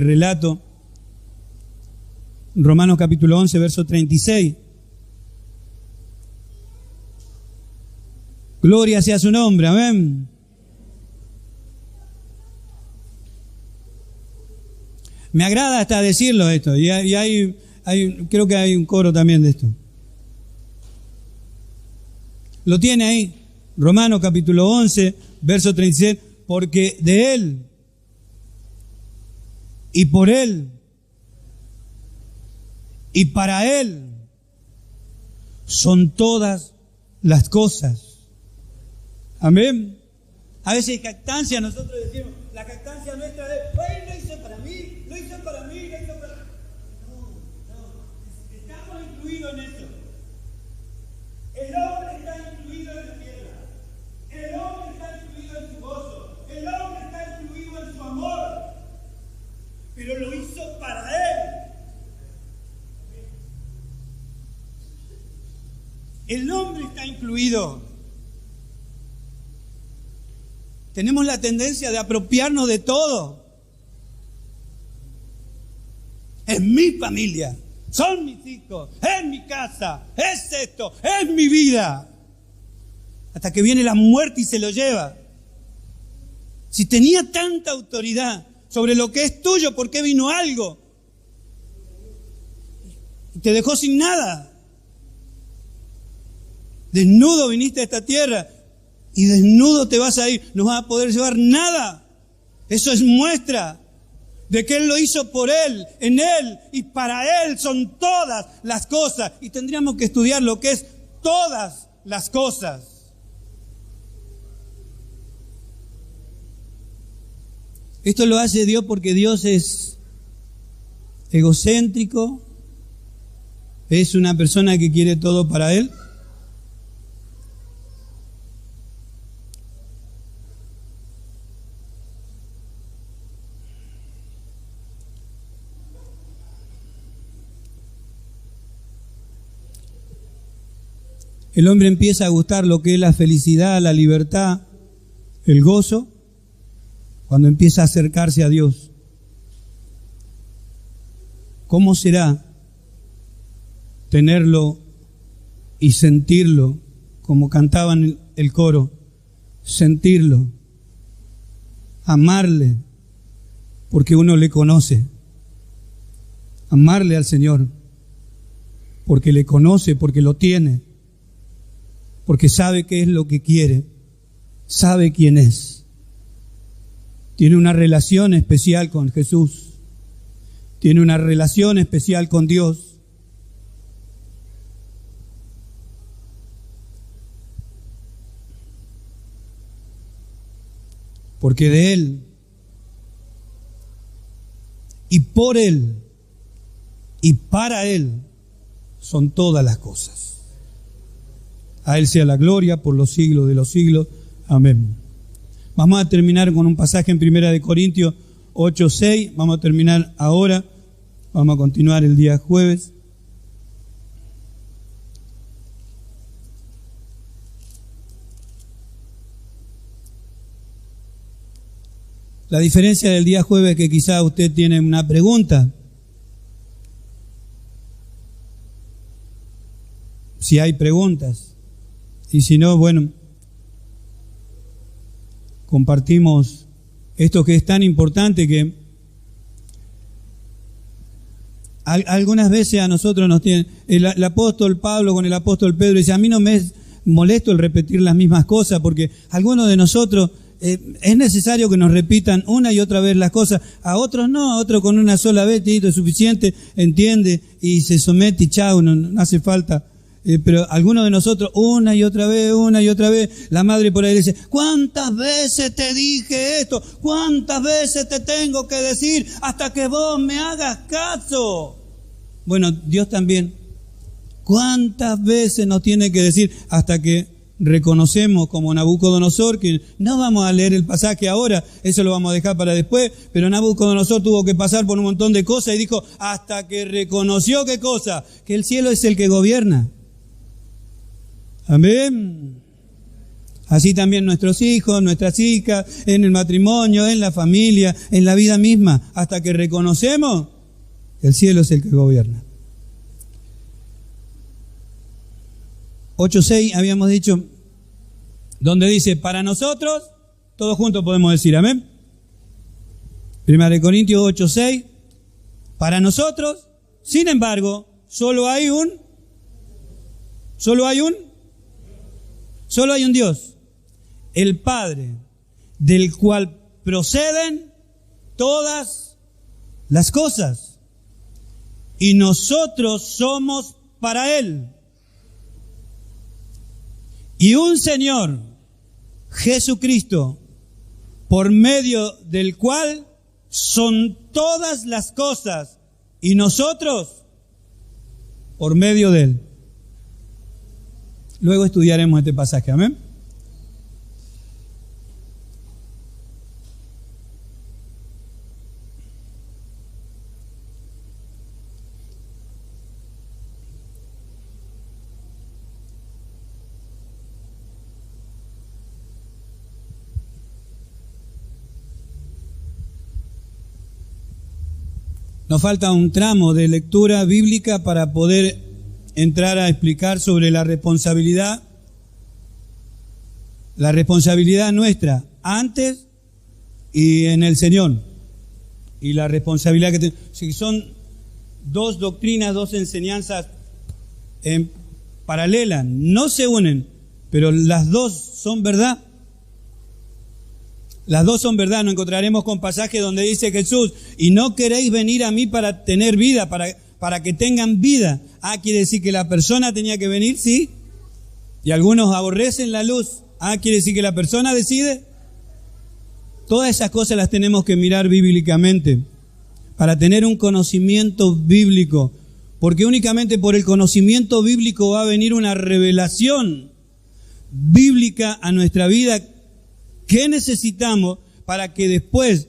relato. Romanos capítulo 11, verso 36. Gloria sea su nombre, amén. Me agrada hasta decirlo esto, y creo que hay un coro también de esto. Lo tiene ahí, Romanos capítulo 11, verso 36, porque de Él y por Él y para Él son todas las cosas. Amén. A veces jactancia, nosotros decimos, la jactancia nuestra es, lo hizo para mí, lo hizo para mí, lo hizo para mí. No, estamos incluidos en eso. El hombre está incluido en la tierra. El hombre está incluido en su gozo. El hombre está incluido en su amor. Pero lo hizo para Él. El hombre está incluido. Tenemos la tendencia de apropiarnos de todo. Es mi familia, son mis hijos, es mi casa, es esto, es mi vida. Hasta que viene la muerte y se lo lleva. Si tenía tanta autoridad sobre lo que es tuyo, ¿por qué vino algo? Y te dejó sin nada. Desnudo viniste a esta tierra. Y desnudo te vas a ir, no vas a poder llevar nada. Eso es muestra de que Él lo hizo por Él, en Él y para Él son todas las cosas. Y tendríamos que estudiar lo que es todas las cosas. Esto lo hace Dios porque Dios es egocéntrico, es una persona que quiere todo para Él. El hombre empieza a gustar lo que es la felicidad, la libertad, el gozo, cuando empieza a acercarse a Dios. ¿Cómo será tenerlo y sentirlo, como cantaban el coro? Sentirlo, amarle, porque uno le conoce. Amarle al Señor, porque le conoce, porque lo tiene. Porque sabe qué es lo que quiere, sabe quién es. Tiene una relación especial con Jesús, tiene una relación especial con Dios. Porque de Él y por Él y para Él son todas las cosas. A Él sea la gloria por los siglos de los siglos. Amén. Vamos a terminar con un pasaje en 1 Corintios 8:6. Vamos a terminar ahora. Vamos a continuar el día jueves. La diferencia del día jueves es que quizá usted tiene una pregunta. Si hay preguntas. Y si no, bueno, compartimos esto que es tan importante, que Algunas veces a nosotros nos tienen, el apóstol Pablo con el apóstol Pedro dice, a mí no me es molesto el repetir las mismas cosas, porque algunos de nosotros es necesario que nos repitan una y otra vez las cosas, a otros no, a otros con una sola vez, Tito, es suficiente, entiende y se somete y chao, no hace falta. Pero algunos de nosotros una y otra vez, la madre por ahí dice, ¿cuántas veces te dije esto? ¿Cuántas veces te tengo que decir hasta que vos me hagas caso? Bueno, Dios también, ¿cuántas veces nos tiene que decir hasta que reconocemos como Nabucodonosor, que no vamos a leer el pasaje ahora, eso lo vamos a dejar para después, pero Nabucodonosor tuvo que pasar por un montón de cosas y dijo, hasta que reconoció ¿qué cosa? Que el cielo es el que gobierna. Amén. Así también nuestros hijos, nuestras hijas, en el matrimonio, en la familia, en la vida misma, hasta que reconocemos que el cielo es el que gobierna. 8:6 habíamos dicho, donde dice, para nosotros, todos juntos podemos decir, amén. 1 Corintios 8:6, para nosotros, sin embargo, solo hay un Dios, el Padre, del cual proceden todas las cosas, y nosotros somos para Él. Y un Señor, Jesucristo, por medio del cual son todas las cosas, y nosotros por medio de Él. Luego estudiaremos este pasaje, amén. Nos falta un tramo de lectura bíblica para poder entrar a explicar sobre la responsabilidad nuestra antes y en el Señor, y la responsabilidad que tenemos. Si son dos doctrinas, dos enseñanzas paralelas, no se unen, pero las dos son verdad. Las dos son verdad. Nos encontraremos con pasajes donde dice Jesús, y no queréis venir a mí para tener vida, para que tengan vida. Quiere decir que la persona tenía que venir, sí. Y algunos aborrecen la luz. Quiere decir que la persona decide. Todas esas cosas las tenemos que mirar bíblicamente para tener un conocimiento bíblico. Porque únicamente por el conocimiento bíblico va a venir una revelación bíblica a nuestra vida. ¿Qué necesitamos para que después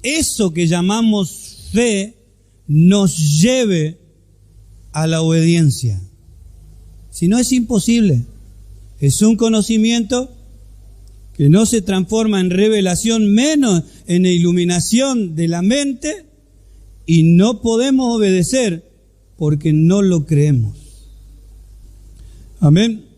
eso que llamamos fe nos lleve a la obediencia? Si no, es imposible. Es un conocimiento que no se transforma en revelación, menos en iluminación de la mente, y no podemos obedecer porque no lo creemos. Amén.